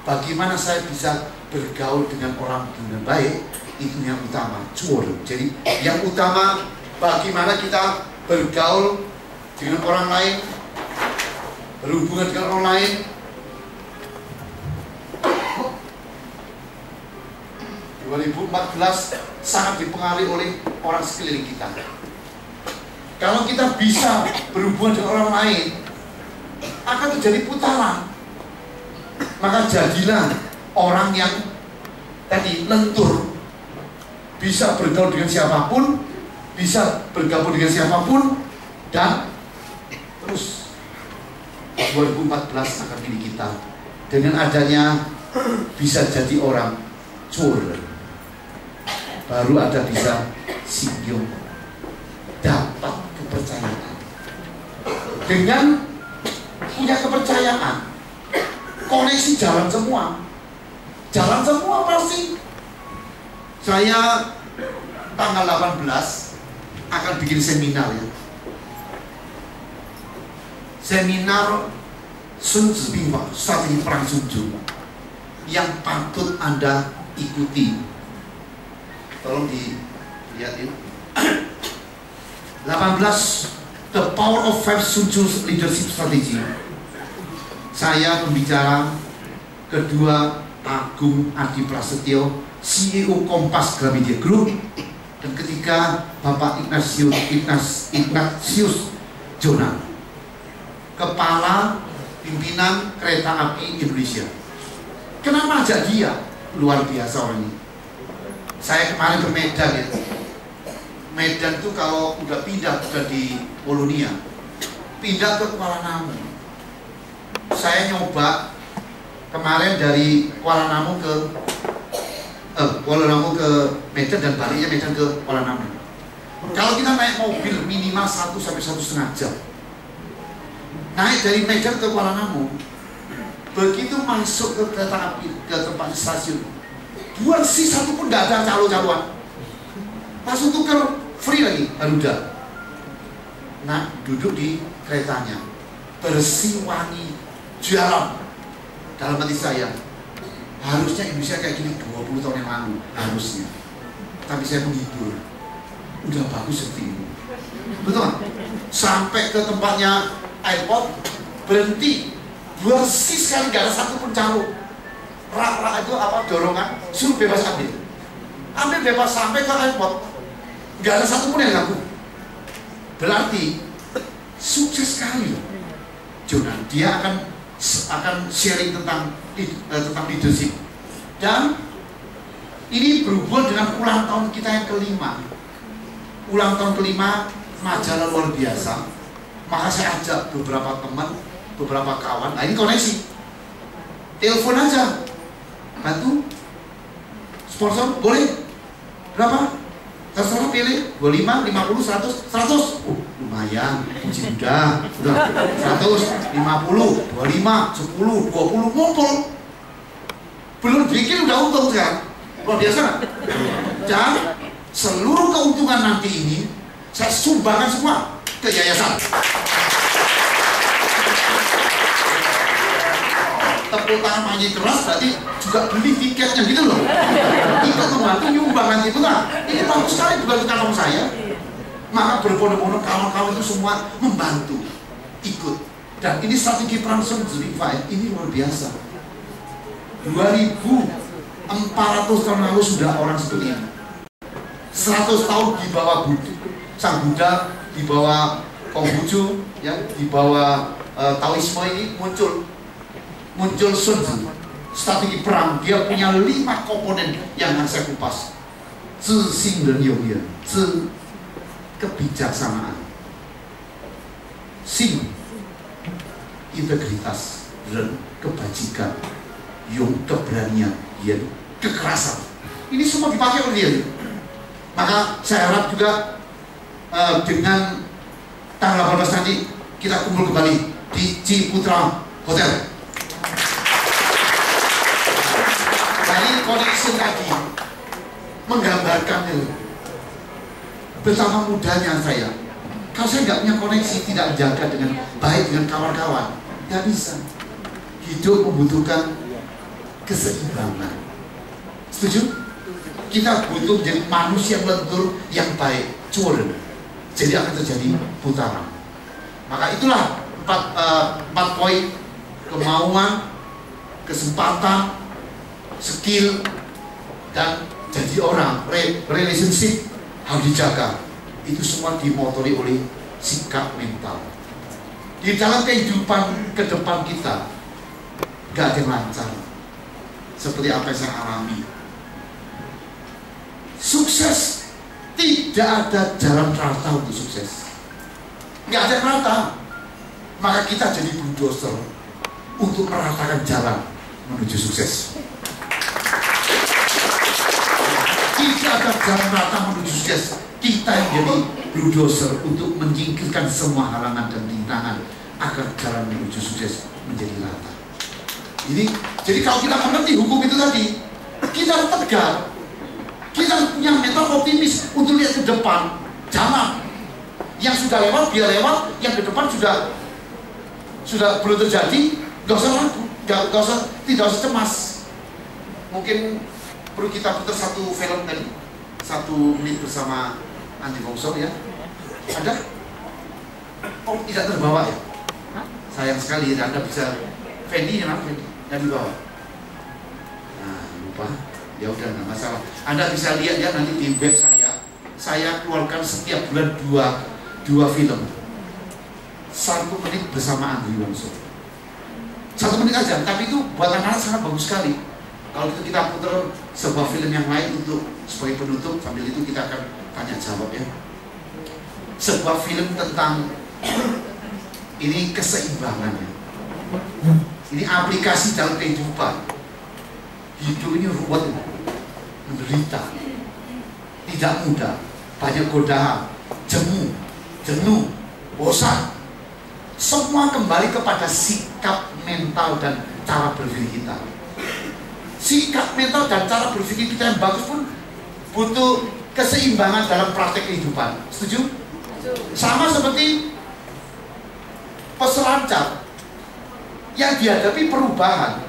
Speaker 1: Bagaimana saya bisa bergaul dengan orang dengan baik, itu yang utama. Jadi yang utama bagaimana kita bergaul dengan orang lain, berhubungan dengan orang lain. 2014 sangat dipengaruhi oleh orang sekeliling kita. Kalau kita bisa berhubungan dengan orang lain, akan terjadi putaran. Maka jadilah orang yang tadi lentur, bisa bergaul dengan siapapun, bisa bergabung dengan siapapun, dan terus 2014 akan milik kita. dengan adanya bisa jadi orang cur, baru ada bisa singyong, dapat kepercayaan. Dengan punya kepercayaan, koneksi jalan semua pasti. Saya tanggal 18 akan bikin seminar ya. Seminar Sun Tzu Bing Fa, strategi perang Sun Tzu, yang patut Anda ikuti. Tolong dilihatin. 18 The Power of Five Sun Tzu's Leadership Strategy. Saya pembicara kedua Agung Adi Prasetyo, CEO Kompas Gramedia Group, dan ketiga Bapak Ignatius Jonan, Kepala Pimpinan Kereta Api Indonesia. Kenapa ajak dia? Luar biasa orang ini. Saya kemarin ke Medan ya. Medan tuh kalau udah pindah di Polonia, pindah ke Kuala Namu. Saya nyoba kemarin dari Kuala Namu ke Medan dan baliknya Medan ke Kuala Namu. Kalau kita naik mobil minimal 1 sampai 1,5 jam. Naik dari Medan ke Kuala Namu, begitu masuk ke kereta api ke tempat stasiun, buat si satu pun nggak ada calo-caloan. Langsung tuker free lagi, Garuda. Nah, duduk di keretanya, bersih, wangi, jalan. Dalam hati saya, harusnya Indonesia kayak gini 20 tahun yang lalu, harusnya. Tapi saya menghibur, udah bagus seperti ini. Betul? Sampai ke tempatnya airport, berhenti, bersih sekali, gak ada satu pun calo. Rak-rak itu apa, dorongan, suruh bebas ambil. Ambil bebas sampai ke airport, gak ada satu pun yang ganggu. Berarti sukses sekali loh Jonan. Dia akan sharing tentang leadership. Dan ini berhubungan dengan ulang tahun kita yang kelima. Ulang tahun kelima majalah luar biasa. Maka saya ajak beberapa teman, beberapa kawan. Nah ini koneksi, telepon aja, bantu sponsor, boleh berapa? Terserah pilih, 25, 50, 100, 100. Lumayan, puji udah 100, 50, 25, 10, 20, ngumpul. Belum bikin udah untung sekarang. Luar biasa kan? Dan seluruh keuntungan nanti ini saya sumbangkan semua ke yayasan. Tepuk tangan manyi keras berarti juga beli tiketnya gitu loh. Ikut membantu nyumbang nanti, betul. Ini bagus sekali, bukan kantong saya. Maka berbondong-bondong kawan-kawan itu semua membantu, ikut. Dan ini strategi perang Sun Tzu ini luar biasa. 2400 tahun lalu sudah orang seperti ini. 100 tahun di bawah Sang Buddha, di bawah Konghucu, ya, di bawah Taoisme ini muncul Sun Tzu, strategi perang. Dia punya 5 komponen yang harus saya kupas. Zhi Xing Ren Yong Ye, Zhi kebijaksanaan, Xing integritas, Ren kebajikan, Yong keberanian, Yen kekerasan. Ini semua dipakai oleh dia. Maka saya harap juga dengan tanggal 18 nanti kita kumpul kembali di Ciputra Hotel. Ini connection tadi menggambarkan betapa mudahnya saya. Kalau saya nggak punya koneksi, tidak jaga dengan baik dengan kawan-kawan, nggak bisa. Hidup membutuhkan keseimbangan. Setuju? Kita butuh menjadi manusia lentur yang baik, curen. Jadi akan terjadi putaran. Maka itulah 4 poin: kemauan, kesempatan, skill, dan jadi orang. Relationship harus dijaga. Itu semua dimotori oleh sikap mental. Di dalam kehidupan ke depan kita gak ada yang lancar, seperti apa yang saya alami. Sukses tidak ada jalan rata untuk sukses. Gak ada yang rata. Maka kita jadi bulldozer untuk meratakan jalan menuju sukses. Tidak ada jalan rata menuju sukses. Kita yang jadi bulldozer untuk menyingkirkan semua halangan dan rintangan agar jalan menuju sukses menjadi rata. Jadi kalau kita mengerti hukum itu tadi, kita tegar, kita punya mental optimis untuk lihat ke depan. Jangan yang sudah lewat biar lewat, yang ke depan sudah belum terjadi, tidak usah cemas. Mungkin perlu kita putar satu film tadi, 1 menit bersama Andi Wongso ya. Ada? Oh, tidak terbawa ya? Sayang sekali, Anda bisa Fendi, kenapa Fendi? Nggak dibawa. Nah, lupa. Ya udah, nggak masalah. Anda bisa lihat ya nanti di web saya keluarkan setiap bulan dua film. 1 menit bersama Andi Wongso. 1 menit aja, tapi itu buat anak-anak sangat bagus sekali. Kalau itu kita putar sebuah film yang lain untuk sebagai penutup, sambil itu kita akan tanya jawab ya. Sebuah film tentang ini keseimbangannya. Ini aplikasi dalam kehidupan. Hidup ini ruwet, menderita, tidak mudah, banyak godaan, jenuh, bosan. Semua kembali kepada sikap mental dan cara berpikir kita. Sikap mental dan cara berpikir kita yang bagus pun butuh keseimbangan dalam praktek kehidupan. Setuju? Sama seperti peselancar yang dihadapi perubahan,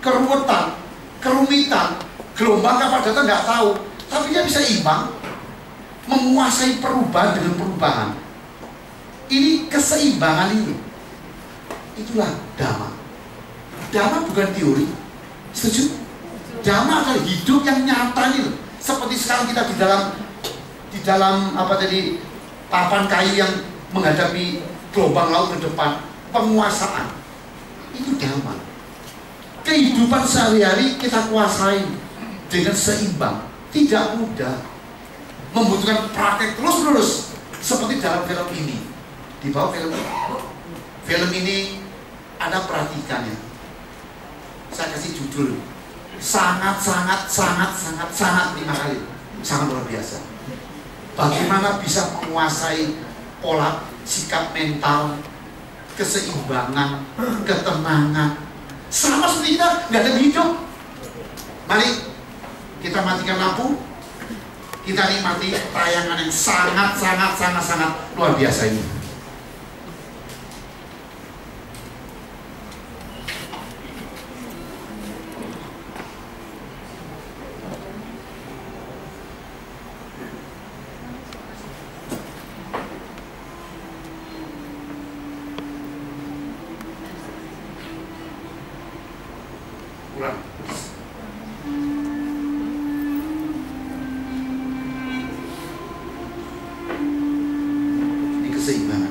Speaker 1: keruwetan, kerumitan, gelombang kapal datang nggak tahu, tapi dia bisa imbang, menguasai perubahan dengan perubahan. Ini keseimbangan ini. Itulah Dhamma. Dhamma bukan teori. Setuju? Dhamma adalah hidup yang nyata ini. Seperti sekarang kita di dalam apa tadi, papan kayu yang menghadapi gelombang laut ke depan, penguasaan. Itu Dhamma. Kehidupan sehari-hari kita kuasai dengan seimbang. Tidak mudah. Membutuhkan praktek terus-menerus. Seperti dalam film ini. Di bawah film ini Anda perhatikannya. Saya kasih judul sangat 5 kali. Sangat luar biasa. Bagaimana bisa menguasai pola sikap mental, keseimbangan, ketenangan. Sama seperti kita nggak ada hidup. Mari kita matikan lampu. Kita nikmati tayangan yang sangat luar biasa ini. Ini keseimbangan.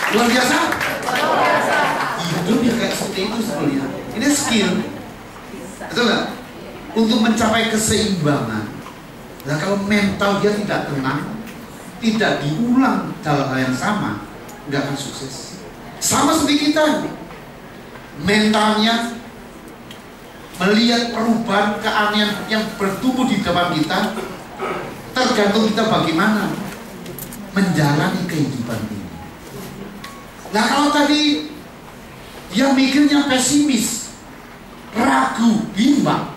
Speaker 1: Luar biasa. Hidup ya kayak seperti itu sebetulnya. Ini skill, betul nggak? Untuk mencapai keseimbangan. Nah kalau mental dia tidak tenang, tidak diulang hal yang sama, nggak akan sukses. Sama seperti kita, mentalnya melihat perubahan keanehan yang bertumbuh di depan kita, tergantung kita bagaimana menjalani kehidupan ini. Nah kalau tadi dia mikirnya pesimis, ragu, bimbang,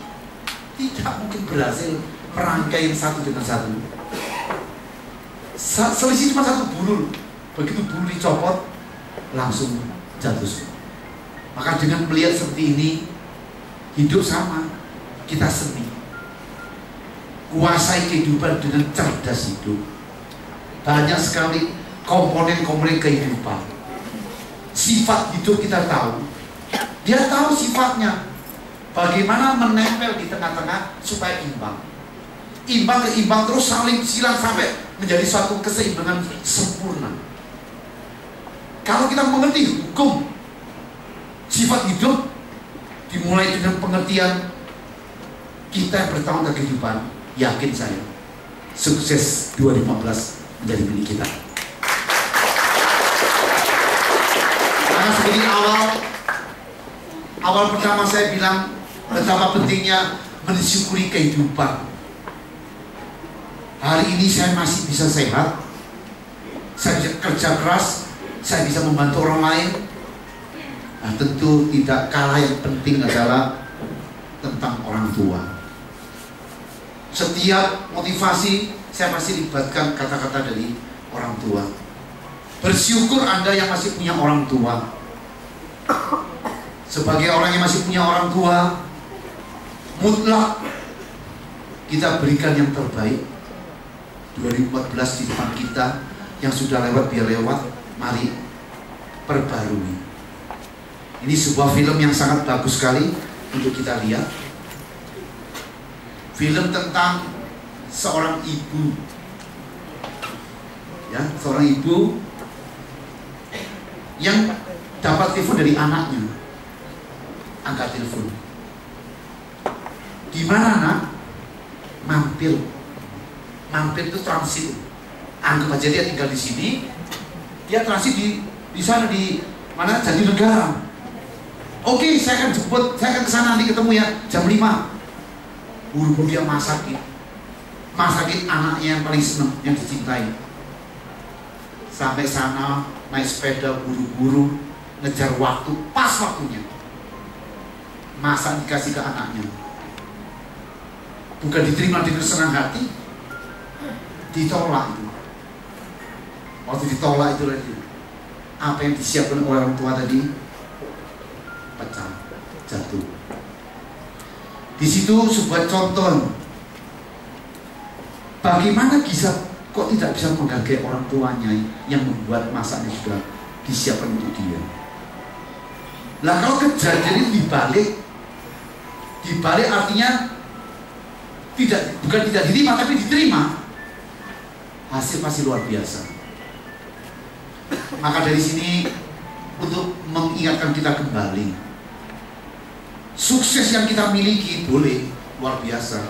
Speaker 1: tidak mungkin berhasil merangkai satu dengan satu. Selisih cuma satu bulur, begitu bulur dicopot langsung jatuh semua. Maka dengan melihat seperti ini, hidup sama, kita seni. Kuasai kehidupan dengan cerdas hidup. Banyak sekali komponen-komponen kehidupan. Sifat hidup kita tahu. Dia tahu sifatnya. Bagaimana menempel di tengah-tengah supaya imbang. Imbang ke imbang terus saling silang sampai menjadi suatu keseimbangan sempurna. Kalau kita mengerti hukum sifat hidup, dimulai dengan pengertian kita yang bertahun kehidupan, yakin saya sukses 2015 menjadi milik kita. Karena seperti awal pertama saya bilang betapa pentingnya mensyukuri kehidupan. Hari ini saya masih bisa sehat, saya bisa kerja keras, saya bisa membantu orang lain. Nah, tentu tidak kalah yang penting adalah tentang orang tua. Setiap motivasi saya pasti libatkan kata-kata dari orang tua. Bersyukur Anda yang masih punya orang tua. Sebagai orang yang masih punya orang tua, mutlak kita berikan yang terbaik. 2014 di depan kita, yang sudah lewat biar lewat, mari perbarui. Ini sebuah film yang sangat bagus sekali untuk kita lihat. Film tentang seorang ibu, ya, seorang ibu yang dapat telepon dari anaknya. Angkat telepon. Gimana nak? Mampir itu transit. Anggap aja dia tinggal di sini, dia transit di sana di mana Jatinegara. Oke, saya akan jemput, saya akan kesana nanti ketemu ya jam 5. Buru-buru dia masakin anaknya yang paling seneng, yang dicintai. Sampai sana naik sepeda buru-buru, ngejar waktu, pas waktunya. Masak dikasih ke anaknya. Bukan diterima dengan senang hati, ditolak itu. Waktu ditolak itu lagi, apa yang disiapkan oleh orang tua tadi pecah, jatuh. Di situ sebuah contoh bagaimana bisa kok tidak bisa menghargai orang tuanya yang membuat masaknya sudah disiapkan untuk dia. Lah kalau kejadian ini dibalik artinya bukan tidak diterima tapi diterima, hasil pasti luar biasa. Maka dari sini untuk mengingatkan kita kembali, sukses yang kita miliki boleh luar biasa,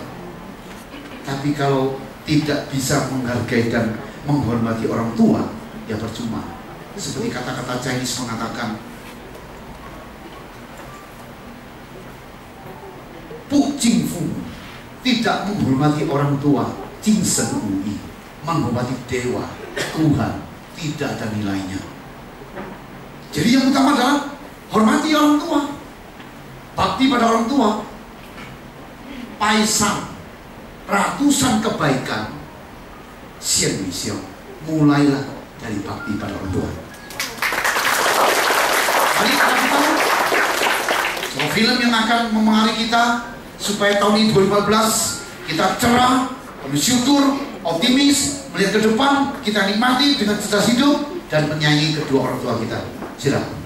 Speaker 1: tapi kalau tidak bisa menghargai dan menghormati orang tua, ya percuma. Seperti kata-kata Chinese mengatakan, Pu Jing Fu, tidak menghormati orang tua, Jing Shen Wu Yi, menghormati dewa, Tuhan, tidak ada nilainya. Jadi yang utama adalah hormati orang tua, bakti pada orang tua. Paisang, ratusan kebaikan, Xian Yu Xiao, mulailah dari bakti pada orang tua. Mari kita tahu sebuah film yang akan memengaruhi kita supaya tahun ini 2014 kita cerah, bersyukur, optimis, melihat ke depan, kita nikmati dengan cerdas hidup dan menyayangi kedua orang tua kita. Silakan.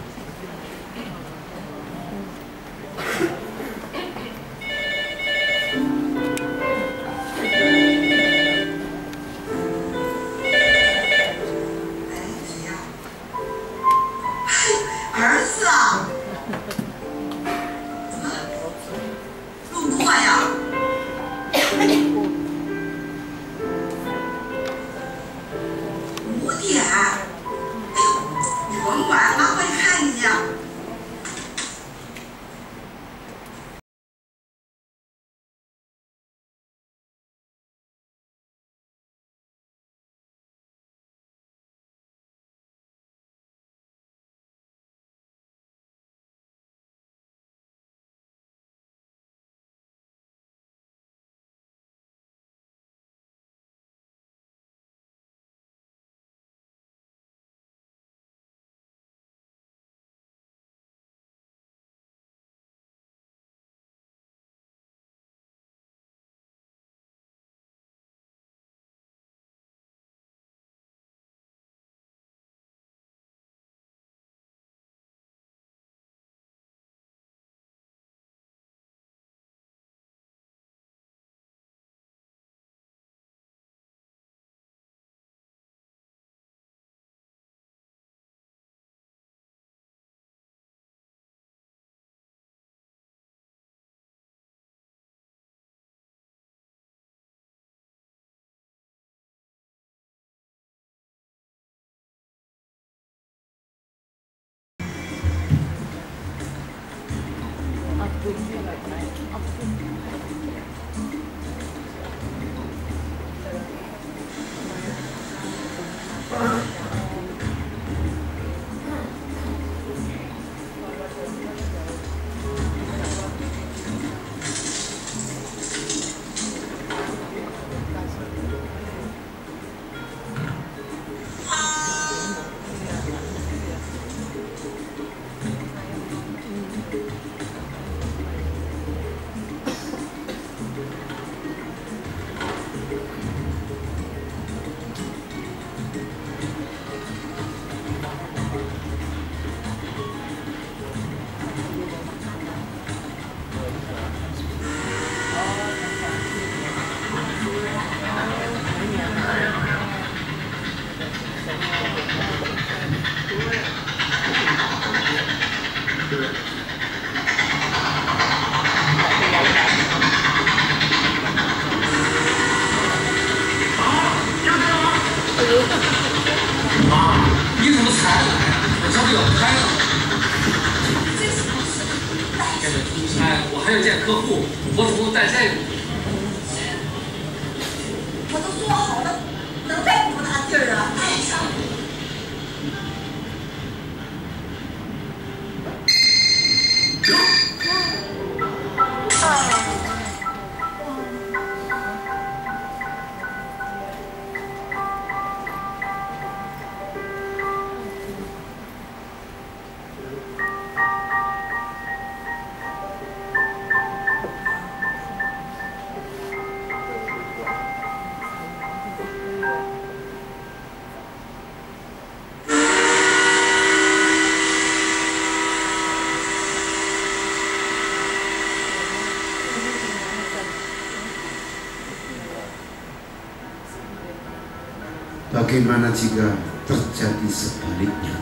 Speaker 1: bagaimana jika terjadi sebaliknya?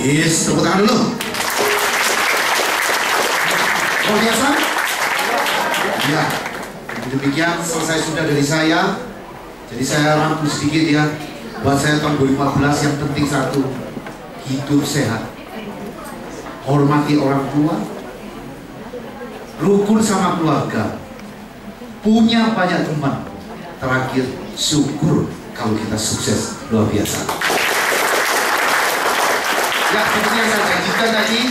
Speaker 1: Yes, tepuk tangan dulu. Luar biasa. Ya, demikian selesai sudah dari saya. Jadi saya rangkum sedikit ya. Buat saya tahun 2015 yang penting satu, hidup sehat, hormati orang tua, rukun sama keluarga, punya banyak teman, terakhir syukur kalau kita sukses. Luar biasa. Ya, seperti yang saya janjikan tadi,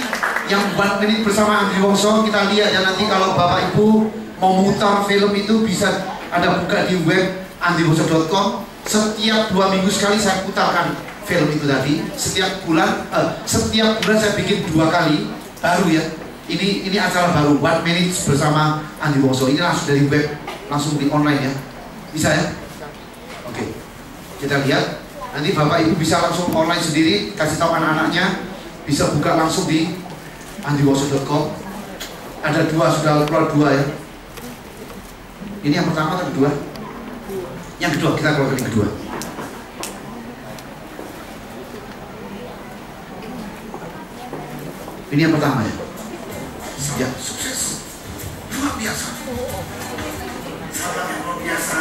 Speaker 1: yang 4 menit bersama Andri Wongso, kita lihat ya nanti kalau Bapak Ibu mau mutar film itu bisa Anda buka di web andriwongso.com. Setiap 2 minggu sekali saya putarkan film itu tadi. Setiap bulan saya bikin 2 kali baru ya. Ini acara baru 1 menit bersama Andri Wongso. Ini langsung dari web, langsung di online ya. Bisa ya? Oke. Kita lihat. Nanti Bapak Ibu bisa langsung online sendiri, kasih tahu anak-anaknya, bisa buka langsung di andriwongso.com. Ada 2, sudah keluar 2 ya. Ini yang pertama atau kedua? Yang kedua, kita keluarkan yang kedua. Ini yang pertama ya. Ya, sukses. Luar biasa. Sahabat yang luar biasa,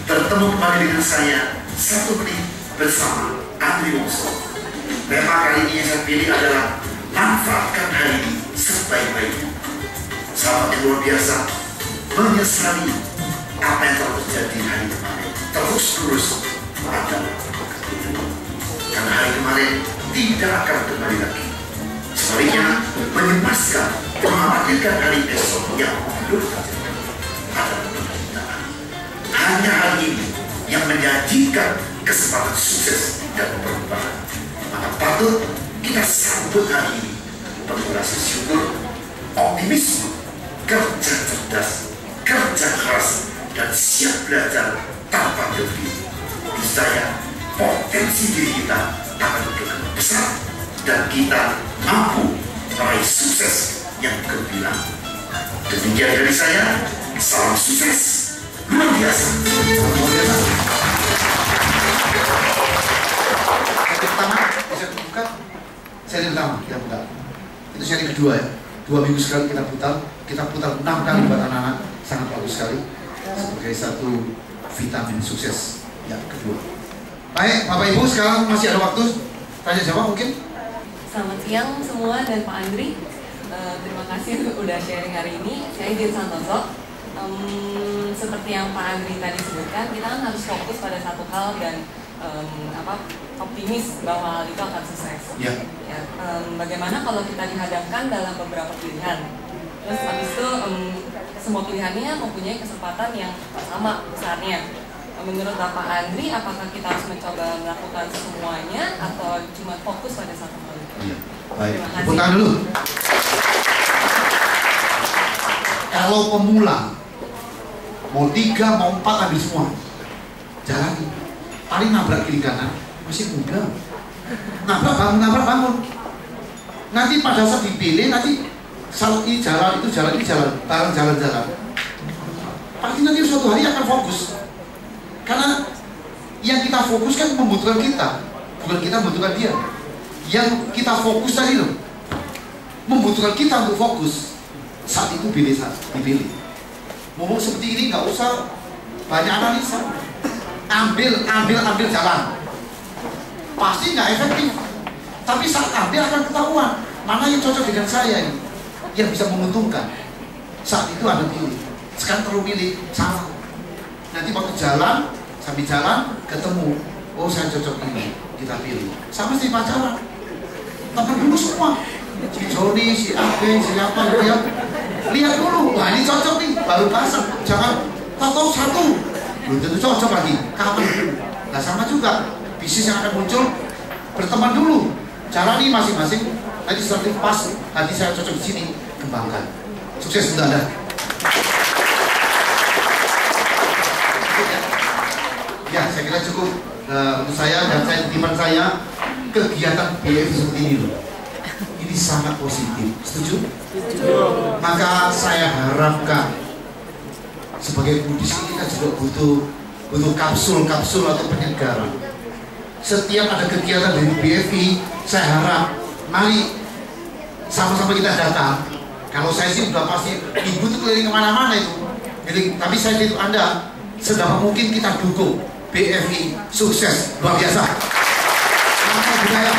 Speaker 1: bertemu kembali dengan saya 1 menit bersama Andri Wongso. Tema kali ini yang saya pilih adalah manfaatkan hari ini sebaik-baiknya. Sahabat yang luar biasa, menyesali apa yang telah terjadi hari kemarin. Terus ada karena hari kemarin tidak akan kembali lagi. Sebaliknya menyemaskan, mengkhawatirkan hari esok yang belum terjadi. Ada
Speaker 3: hanya hal ini yang menyajikan kesempatan sukses dan perubahan. Maka patut kita sambut hari ini penuh rasa syukur, optimisme, kerja cerdas, kerja keras, dan siap belajar tanpa berhenti. Saya potensi diri kita akan begitu besar dan kita mampu meraih sukses yang gemilang. Demikian dari saya, salam sukses luar biasa.
Speaker 1: Yang pertama bisa dibuka, seri pertama kita buka. Itu seri kedua ya. 2 minggu sekali kita putar 6 kali buat anak-anak, sangat bagus sekali sebagai satu vitamin sukses yang kedua. Baik, Bapak Ibu, sekarang masih ada waktu tanya jawab mungkin.
Speaker 4: Selamat siang semua dan Pak Andri. Terima kasih udah sharing hari ini. Saya Jen Santoso. Seperti yang Pak Andri tadi sebutkan, kita kan harus fokus pada satu hal dan optimis bahwa hal itu akan sukses.
Speaker 1: Ya.
Speaker 4: Bagaimana kalau kita dihadapkan dalam beberapa pilihan? Terus habis itu semua pilihannya mempunyai kesempatan yang sama besarnya. Menurut Bapak Andri, apakah kita harus mencoba melakukan semuanya atau cuma fokus pada satu hal?
Speaker 1: Iya. Baik, tepuk tangan dulu. Kalau pemula mau 3, mau 4 ambil semua, jalani. Paling nabrak kiri kanan, masih muda. Nabrak bangun. Nanti pada saat dipilih, nanti ini jalan, bareng jalan. Pasti nanti suatu hari akan fokus. Karena yang kita fokuskan membutuhkan kita, bukan kita membutuhkan dia. Yang kita fokus tadi loh, membutuhkan kita untuk fokus. Saat itu dipilih. Ngomong seperti ini nggak usah banyak analisa. Ambil jalan. Pasti nggak efektif. Tapi saat ambil akan ketahuan mana yang cocok dengan saya ini, yang bisa menguntungkan. Saat itu Anda pilih. Sekarang terlalu pilih salah. Nanti waktu sambil jalan ketemu, oh saya cocok ini, kita pilih. Sama si pacaran, teman dulu semua, si Joni, si Abe, si apa, lihat dulu, wah ini cocok nih, baru pasang. Jangan tahu satu, belum tentu cocok lagi, kapan dulu. Nah sama juga, bisnis yang akan muncul, berteman dulu, jalani masing-masing. Nanti setelah pas, hati saya cocok di sini, kembangkan. Sukses untuk Anda. Ya, saya kira cukup untuk saya dan titipan saya kegiatan BF seperti ini loh. Ini sangat positif. Setuju? Setuju. Maka saya harapkan sebagai Buddhis kita juga butuh kapsul atau penyegaran. Setiap ada kegiatan dari BFI, saya harap mari sama-sama kita datang. Kalau saya sih udah pasti ibu itu keliling kemana-mana itu. Jadi, tapi saya itu Anda sedapat mungkin kita dukung BFI sukses luar biasa. Budaya.